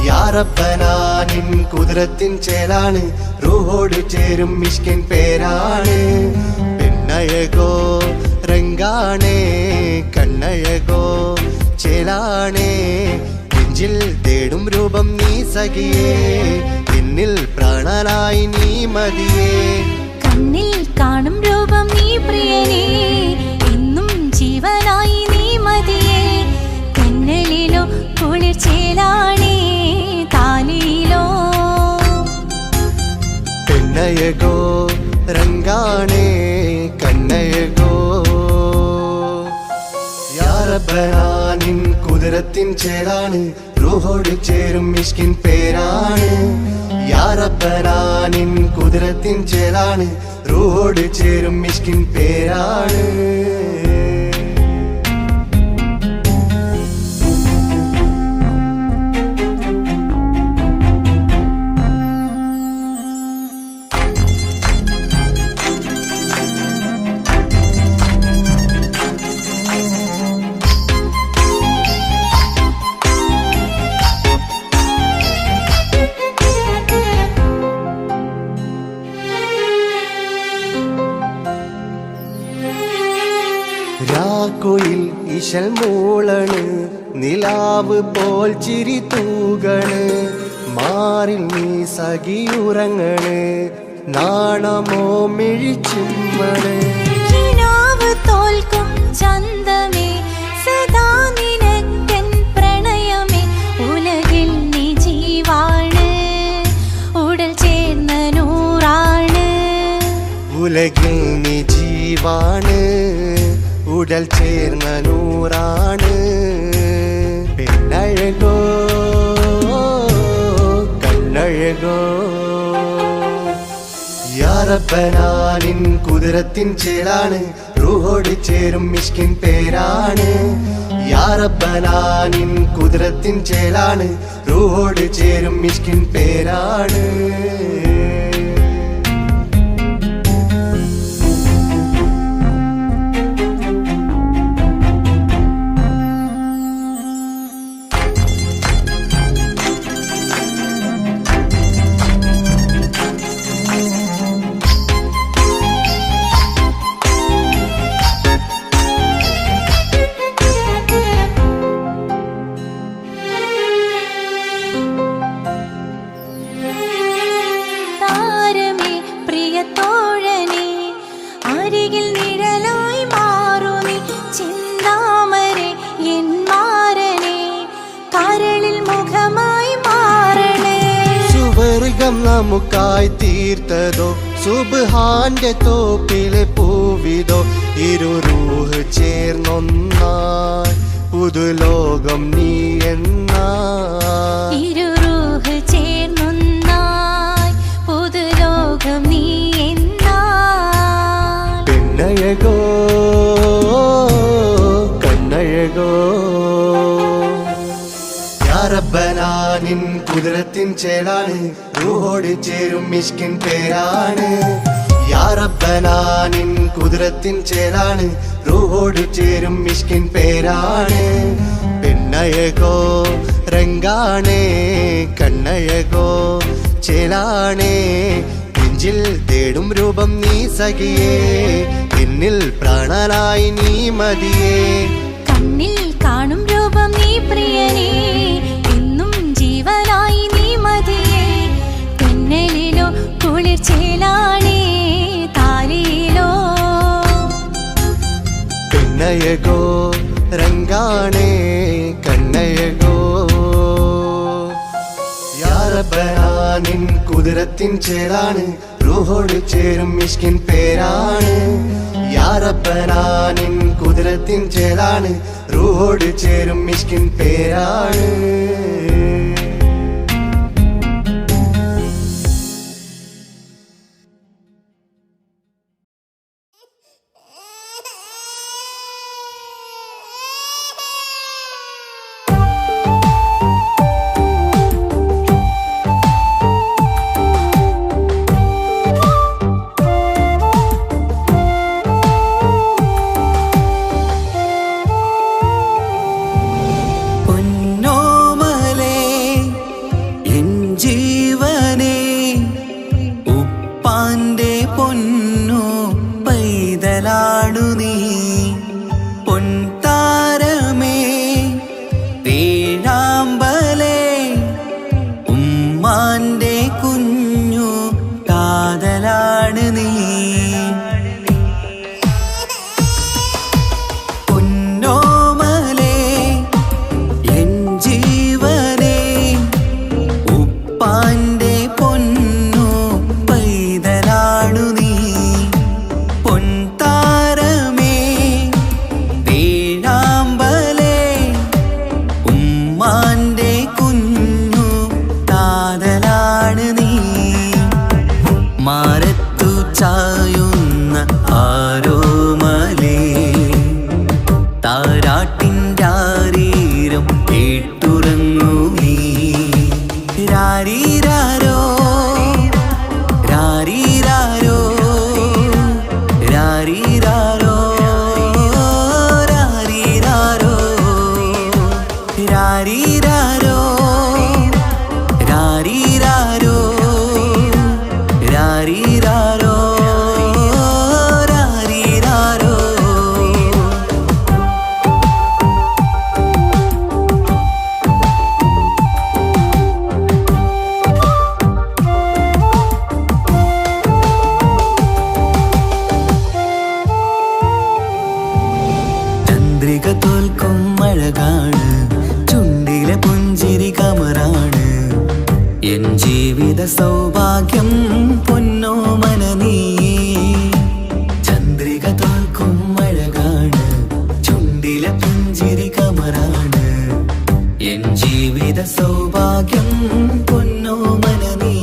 യാ റബ്ബനാനിൻ കുതിരത്തിൻ ചേലാണ് റൂഹോട് ചേരും മിഷ്കിൻ പേരാണ്. പെണ്ണഴകോ രംഗാണേ കണ്ണഴകോ ചേലാണേ. നെഞ്ചിൽ തേടും രൂപം നീ സഖിയേ എന്നിൽ പ്രാണനായി നീ മതിയേ. കണ്ണിൽ കാണും രൂപം നീ പ്രിയനേ എന്നും ജീവനായി നീ മതിയേ. കണ്ണലിലോ കുളിർച്ചേലാണേ താലിയിലോ. പെണ്ണഴകോ രംഗാണേ കണ്ണഴകോ. യാ റബ്ബനാനിൻ കുതിരത്തിൻ ചേലാണ് റൂഹോട് ചേരും മിഷ്കിൻ പേരാണ്. യാ റബ്ബനാനിൻ കുതിരത്തിൻ ചേലാണ് റൂഹോട് ചേരും മിഷ്കിൻ പേരാണ്. രാക്കുയിൽ ഇശൽ മൂളണ് നിലാവ് പോൽ ചിരി തൂകണ്. മാറിൽ നീ സഖിയുറങ്ങണ് നാണമോ മിഴിച്ചുമ്മണ്. കിനാവ് തോൽക്കും ചന്തമേ സദാ നിനക്കൻ പ്രണയമേ. ഉലകിൽ നീ ജീവാണ് ഉടൽ ചേർന്ന നൂറാണ്. ഉലകിൽ നീ ജീവാണ് ഉടൽ ചേർന്ന നൂറാണ്. പെണ്ണഴകോ കണ്ണഴകോ. യാ റബ്ബനാനിൻ കുതിരത്തിൻ ചേലാണ് റൂഹോട് ചേരും മിഷ്കിൻ പേരാണ്. യാ റബ്ബനാനിൻ കുതിരത്തിൻ ചേലാണ് റൂഹോട് ചേരും മിഷ്കിൻ പേരാണ്. നമുക്കായി തീർത്തതോ സുബ്ഹാന്റെ തോപ്പിലെ പൂവിതോ. ഇരു റൂഹ് ചേർന്നൊന്നായി പുതുലോകം നീ എന്നാ ഇരുറൂഹ് ചേർന്നൊന്നായി പുതുലോകം നീ എന്നാ പെണ്ണഴകോ കണ്ണഴകോ യാ റബ്ബനാ നിൻ കുതിരത്തിൻ ചേലാണ് റൂഹോട് ചേരും മിഷ്കിൻ പേരാണ് യാ റബ്ബനാ നിൻ കുതിരത്തിൻ ചേലാണ് റൂഹോട് ചേരും മിഷ്കിൻ പേരാണ് പെണ്ണഴകോ രംഗാണേ കണ്ണഴകോ ചേലാണേ നെഞ്ചിൽ തേടും രൂപം നീ സഖിയേ എന്നിൽ പ്രാണനായി നീ മതിയേ കണ്ണിൽ കാണും രൂപം നീ പ്രിയനേ എന്നും ജീവനായി നീ മതിയേ തെന്നലിലോ കുളിർ ചേലാണേ താലിയിലോ പെണ്ണഴകോ രംഗാണേ കണ്ണഴകോ യാ റബ്ബനാ നിൻ കുതിരത്തിൻ ചേലാണ് റൂഹോട് ചേരും മിഷ്കിൻ പേരാണ് യാ റബ്ബനാ നിൻ കുതിരത്തിൻ ചേലാണ് റൂഹോട് ചേരും മിഷ്കിൻ പേരാണ് സൗഭാഗ്യം പൊന്നോമന നീ ചന്ദ്രിക തോൽക്കും അഴകാണ് ചുണ്ടിലെ പുഞ്ചിരി കമറാണ് എൻ ജീവിത സൗഭാഗ്യം പൊന്നോമന നീ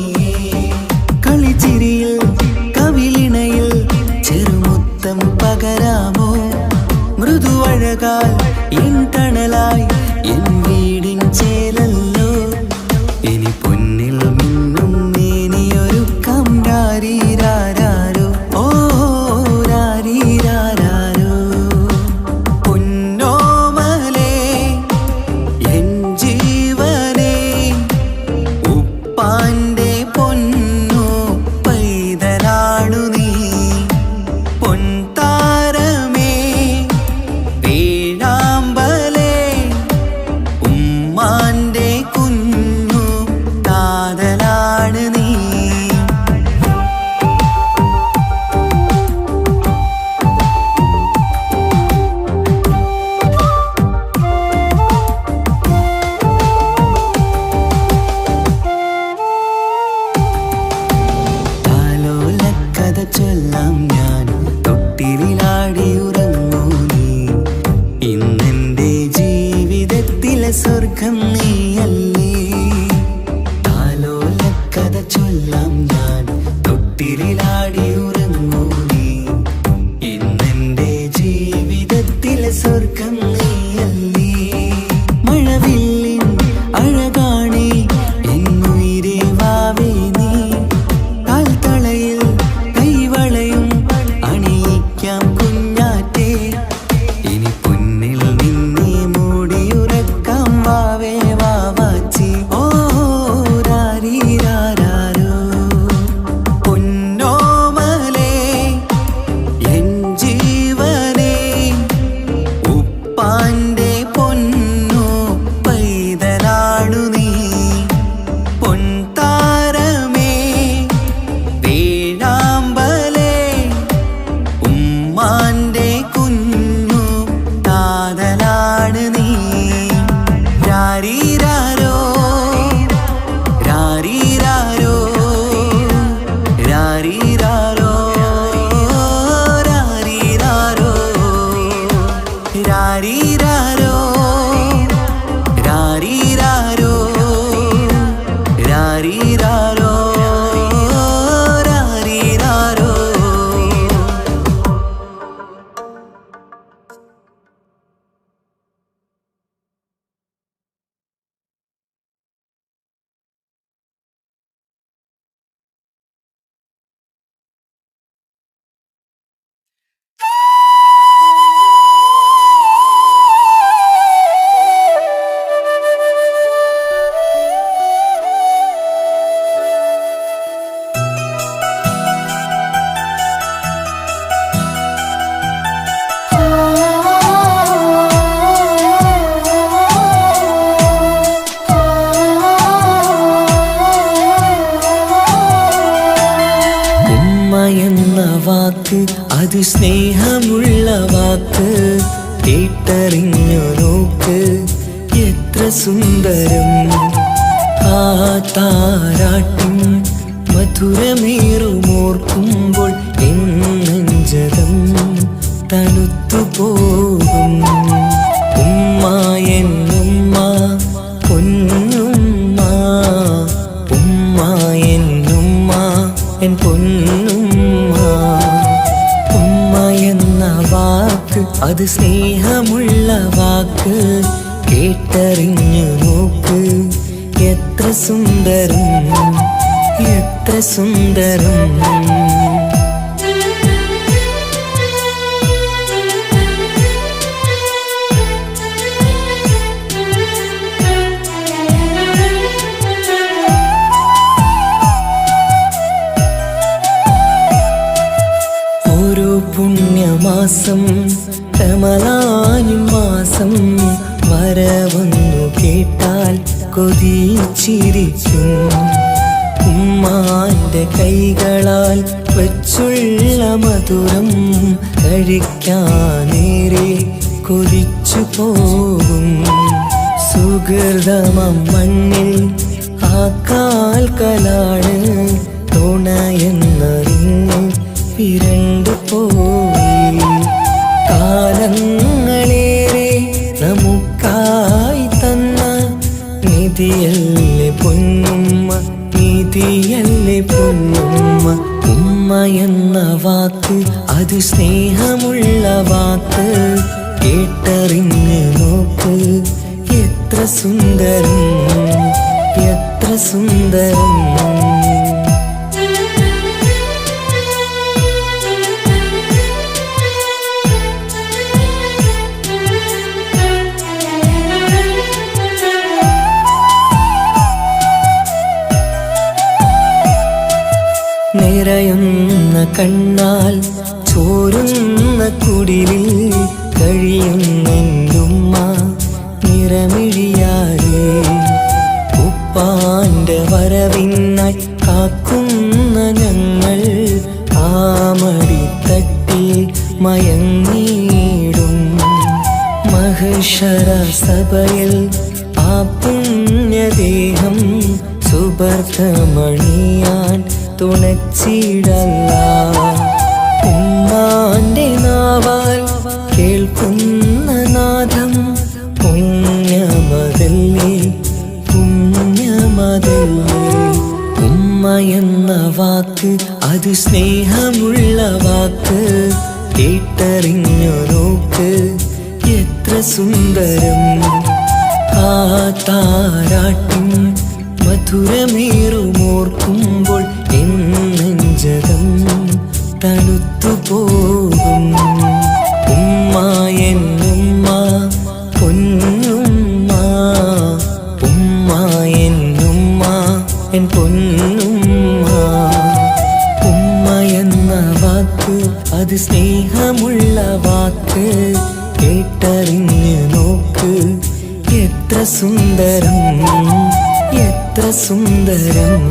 കളിച്ചിരിയിൽ കവിളിണയിൽ ചെറുമുത്തം പകരാമോ മൃദുവഴകാൽ എൻ തണലായി എൻ വീടിൻ ചേലല്ലോ ഇനി പൊന്നിൽ മിന്നും നീനിയൊരു കംരാരീരാരോ ഓ രാരീരാരോ പൊന്നോമലേ എൻ ജീവനേ ഉപ്പാന്റെ പൊന്നു പൈതലാണു നീ പൊൻതാരമേ വേഴാമ്പലേ ഉമ്മാന്റെ കുഞ്ഞു കാതലാണ് നീ താലോലക്കഥ ചൊല്ലാം ഞാൻ തൊട്ടിലിലാ അത് സ്നേഹമുള്ള വാക്ക് കേട്ടറിഞ്ഞു നോക്ക് എത്ര സുന്ദരം ആ താരാട്ടും മധുരമേറുമോർക്കുമ്പോൾ എന്നെഞ്ചകം തണുത്തു പോകും ഉമ്മ എന്നുമ്മ പൊന്നുമ്മ ഉമ്മ എന്നുമ്മ എൻ പൊന്നുമ്മ ഉമ്മ എന്ന വാക്ക് അത് സ്നേഹമുള്ള വാക്ക് കേട്ടറിഞ്ഞു നോക്ക് എത്ര സുന്ദരം എത്ര സുന്ദരം ഓരോ പുണ്യമാസം റമളാനിൻ മാസം വരവന്നു കേട്ടാൽ കൊതിച്ചിരിക്കും ഉമ്മാന്റെ കൈകളാൽ വച്ചുള്ള മധുരം കഴിക്കാനേറെ കൊതിച്ചു പോകും സുഹൃതമം മണ്ണിൽ ആ കാൽക്കലാണ് തുണയെന്നറിഞ്ഞ് പിരണ്ടു പോയി കാലങ്ങളേറെ നമുക്കായി തന്ന നിധിയല്ലേ പൊന്നുമ്മ നിധിയല്ലേ പൊന്നുമ്മ ഉമ്മ എന്ന വാക്ക് അത് സ്നേഹമുള്ള വാക്ക് കേട്ടറിഞ്ഞ് നോക്ക് എത്ര സുന്ദരം എത്ര സുന്ദരം നിറയുന്ന കണ്ണാൽ ചോരുന്ന കുടിലിൽ കഴിയുന്നുമ്മ നിറമിഴിയാലേ ഉപ്പാന്റെ വരവിനായി കാക്കുന്ന ഞങ്ങൾ ആമടിത്തട്ടിൽ മയങ്ങിയിടും മഹശറ സഭയിൽ ആ പുണ്യദേഹം സുബർദ്ധമണിയാൻ തുണച്ചിടല്ല ഉമ്മാന്റെ നാവാൽ കേൾക്കുന്ന നാദം പുണ്യമതല്ലേ പുണ്യമതല്ലേ ഉമ്മ എന്ന വാക്ക് അത് സ്നേഹമുള്ള വാക്ക് കേട്ടറിഞ്ഞു നോക്ക് എത്ര സുന്ദരം ആ താരാട്ടും മധുരമേറുമോർക്കുമ്പോൾ എന്നെഞ്ചകം തണുത്തു പോകും ഉമ്മ എന്നുമ്മ പൊന്നുമ്മ ഉമ്മ എന്നുമ്മ എൻ പൊന്നുമ്മ ഉമ്മ എന്ന വാക്ക് അത് സ്നേഹമുള്ള വാക്ക് കേട്ടറിഞ്ഞ് നോക്ക് എത്ര സുന്ദരം എത്ര സുന്ദരം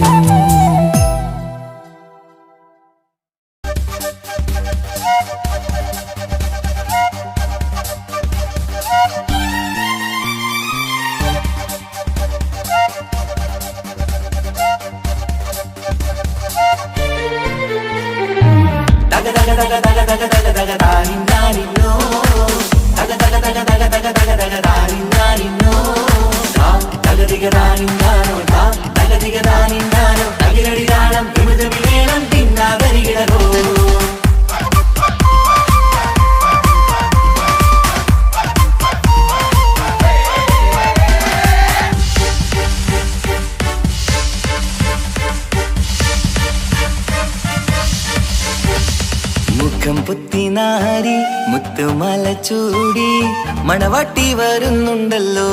മുഖം പുത്തിനാരി മുത്തുമല ചൂടി മണവാട്ടി വരുന്നുണ്ടല്ലോ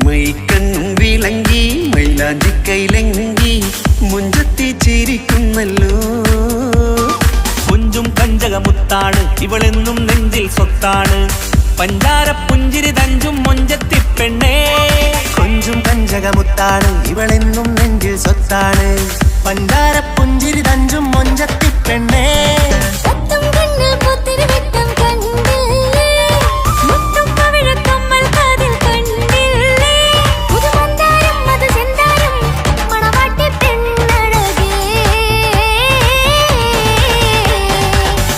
മൈക്കണ്ണും വിളങ്ങി മൈലാഞ്ചി കൈലങ്കി മുഞ്ചത്തി ചിരിക്കുന്നല്ലോ കുഞ്ചും കഞ്ചകമുത്താണ് ഇവളെന്നും നെഞ്ചിൽ സ്വത്താണ് പഞ്ചാര പുഞ്ചിരി തഞ്ചും മൊഞ്ചത്തി പെണ്ണേ കൊഞ്ചും കഞ്ചകമുത്താണ് ഇവളെന്നും നെഞ്ചിൽ സ്വത്താണ് പഞ്ചാര പുഞ്ചിരി തഞ്ചും മൊഞ്ചത്തി പെണ്ണേ കത്തും കണ്ണിൽ പുത്തിരി വെട്ടം കണ്ടില്ലേ മുത്തും പവിഴക്കമ്മൽ കാതിൽ കണ്ടില്ലേ പുതുമന്താരം മധു ചെന്താരം മണവാട്ടി പെണ്ണഴകേ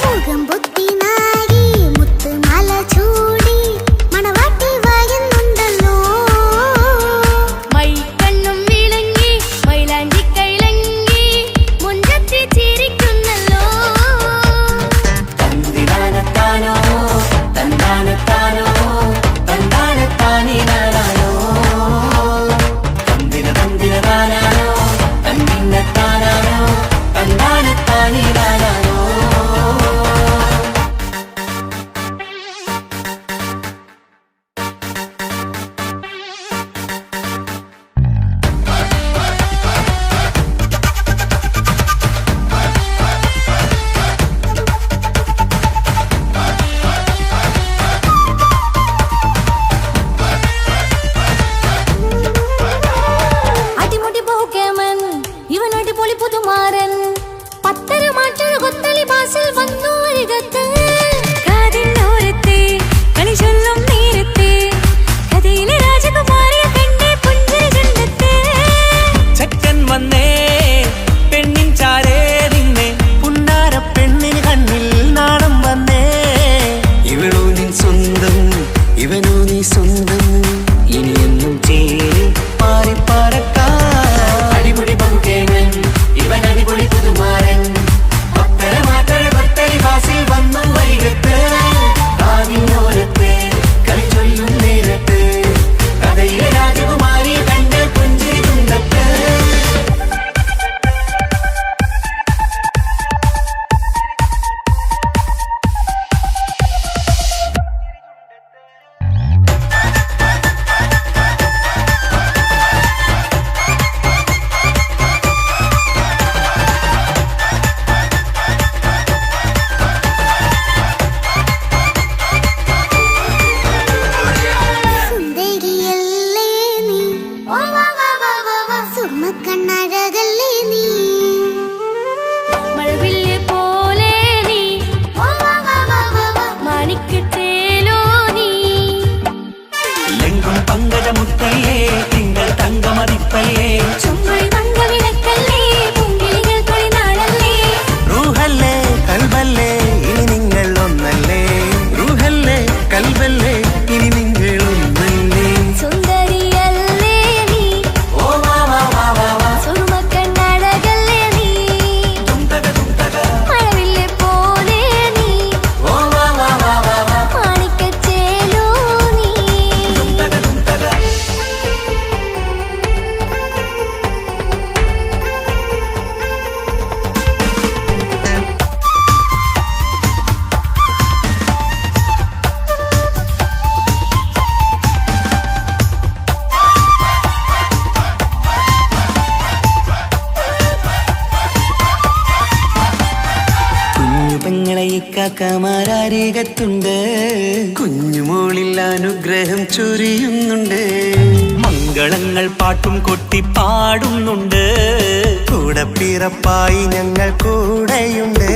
മുഖം പൊത്തി നാരി മുത്തുമാല ചൂടി മണവാട്ടി വായുന്നുണ്ടല്ലോ മൈക്കണ്ണും വിളങ്ങി മൈലാഞ്ചി കൈലങ്ങി മുഞ്ചത്തി ചിരിക്കുന്നല്ലോ തന്തിനാനത്താനോ തന്താനത്താനോ തന്താനത്താനിനാനോ തന്തിനതാനാനോ തന്നിന്നത്താനാനോ തന്താനത്താനിനാനോ അടിമുടി പോകേമൻ ഇവൻ അടിപൊളി പുതുമാരൻ പത്തര മാറ്റൊരു കൊത്തളി ബാസിൽ വന്നു അരികത്ത് കാതിനോരത്തെ കളി ചൊല്ലും നേരത്തെ കഥയിലെ രാജകുമാരിയെ കണ്ടേ പുഞ്ചിരി ചെണ്ടത്തെ ചെക്കൻ വന്നേ പെണ്ണിൻ ചാരേ നിന്നെ പുന്നാര പെണ്ണിന് കണ്ണിൽ നാണം വന്നേ ഇവളോ നിൻ സ്വന്തം ഇവനോ നീ സ്വന്തം ഇനിയെന്നും ചേരി പാറി പറക്കാം അടിപൊളി ബഹുകേമൻ ഇവൻ അടിപൊളി പുതുമാരൻ പത്തര മാറ്റഴ കൊത്തരി വാസിൽ വന്നു വൈകത്ത് കാവിനോരത്ത് കളി ചൊല്ലും നേരത്ത് കഥയിലെ രാജകുമാരി കണ്ട് പുഞ്ചിരി തുണ്ടത്ത് സുന്ദരിയല്ലേ നീ സുമ്മക്കണ്ണഴകല്ലേ നീ മഴവില്ല് പോലെ നീ മാണിക്കത്തേലോ നീ എങ്കും പങ്കജമുത്തല്ലേ തിങ്കൾ തങ്കമതിപ്പല്ലേ ചുമ്മഴി മംഗവിളക്കല്ലേ പൂങ്കിളികൾ തൊളിനാളല്ലേ റൂഹല്ലേ കൽബല്ലേ ഇനി നിങ്ങൾ ഒന്നല്ലേ റൂഹല്ലേ കൽബല്ലേ ഇനി നിങ്ങൾ ഒന്നല്ലേ സുന്ദരിയല്ലേ നീ ഓ വാ വാ വാ വാ വാ സുറുമക്കണ്ണഴകല്ലേ നീ മഴവില്ല് പോലെ നീ ഓ വാ വാ വാ വാ വാ മാണിക്കച്ചേലോ നീ കുഞ്ഞു പെങ്ങളെ ഇക്കാക്കമാരാരികത്തുണ്ട് കുഞ്ഞുമോളിൽ അനുഗ്രഹം ചൊരിയുന്നുണ്ട് മംഗളങ്ങൾ പാട്ടും കൊട്ടി പാടുന്നുണ്ട് കൂടെ പിറപ്പായി ഞങ്ങൾ കൂടെയുണ്ട്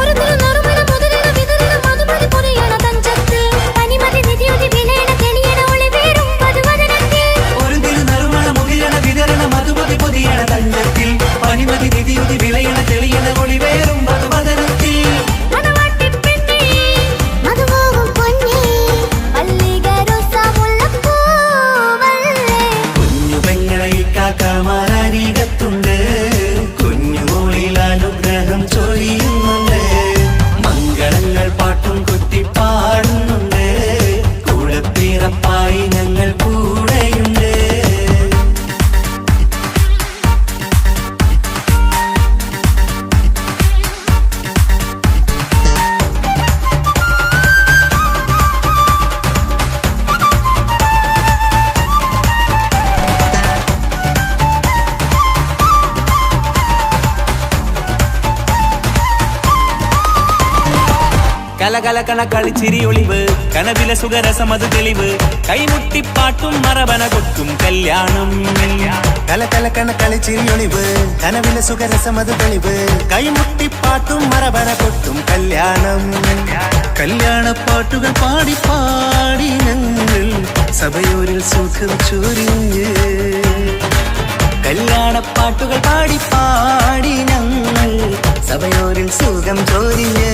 ഒരു നറുമണ മുതലിന വിതരണ മധുമതി പൊരിയണ തഞ്ചത്തിൽ പനിമതി നിധിയുതി വിലയണ തെളിയണ ഒളിവേറും മധുവദനത്തിൽ ഒരു തിരുനറുമണ മുകിലണ വിതരണ മധുമതി പൊതിയണ തഞ്ചത്തിൽ പനിമതി നിധിയുതി വിളയണ തെളിയണ ഒളിവേറും മധുവദനത്തിൽ മണവാട്ടി പെണ്ണേ മധുപോകും പൊന്നേ മല്ലികരോസ മുല്ലപ്പൂവല്ലേ കുഞ്ഞു പെങ്ങളെ ഇക്കാക്കമാരാരികത്തുണ്ട് കുഞ്ഞുമോളിൽ അനുഗ്രഹം ചൊരിയുന്നുണ്ട് കലകലകണ കളിച്ചിരി ഒളിവ് കനവിലെ സുഖരസമത് തെളിവ് കൈമുട്ടിപ്പാട്ടും മറവന കൊട്ടും കല്യാണം കലകലകണ കളിച്ചിരിയൊളിവ് കനവിലെ സുഖരസമത് തെളിവ് കൈമുട്ടിപ്പാട്ടും മറവന കൊട്ടും കല്യാണം കല്യാണപ്പാട്ടുകൾ പാടി പാടി ഞങ്ങൾ സഭയോരിൽ സുഖം ചൊരിഞ്ഞ് കല്യാണപ്പാട്ടുകൾ പാടി പാടി ഞങ്ങൾ സഭയോരിൽ സുഖം ചോരിഞ്ഞ്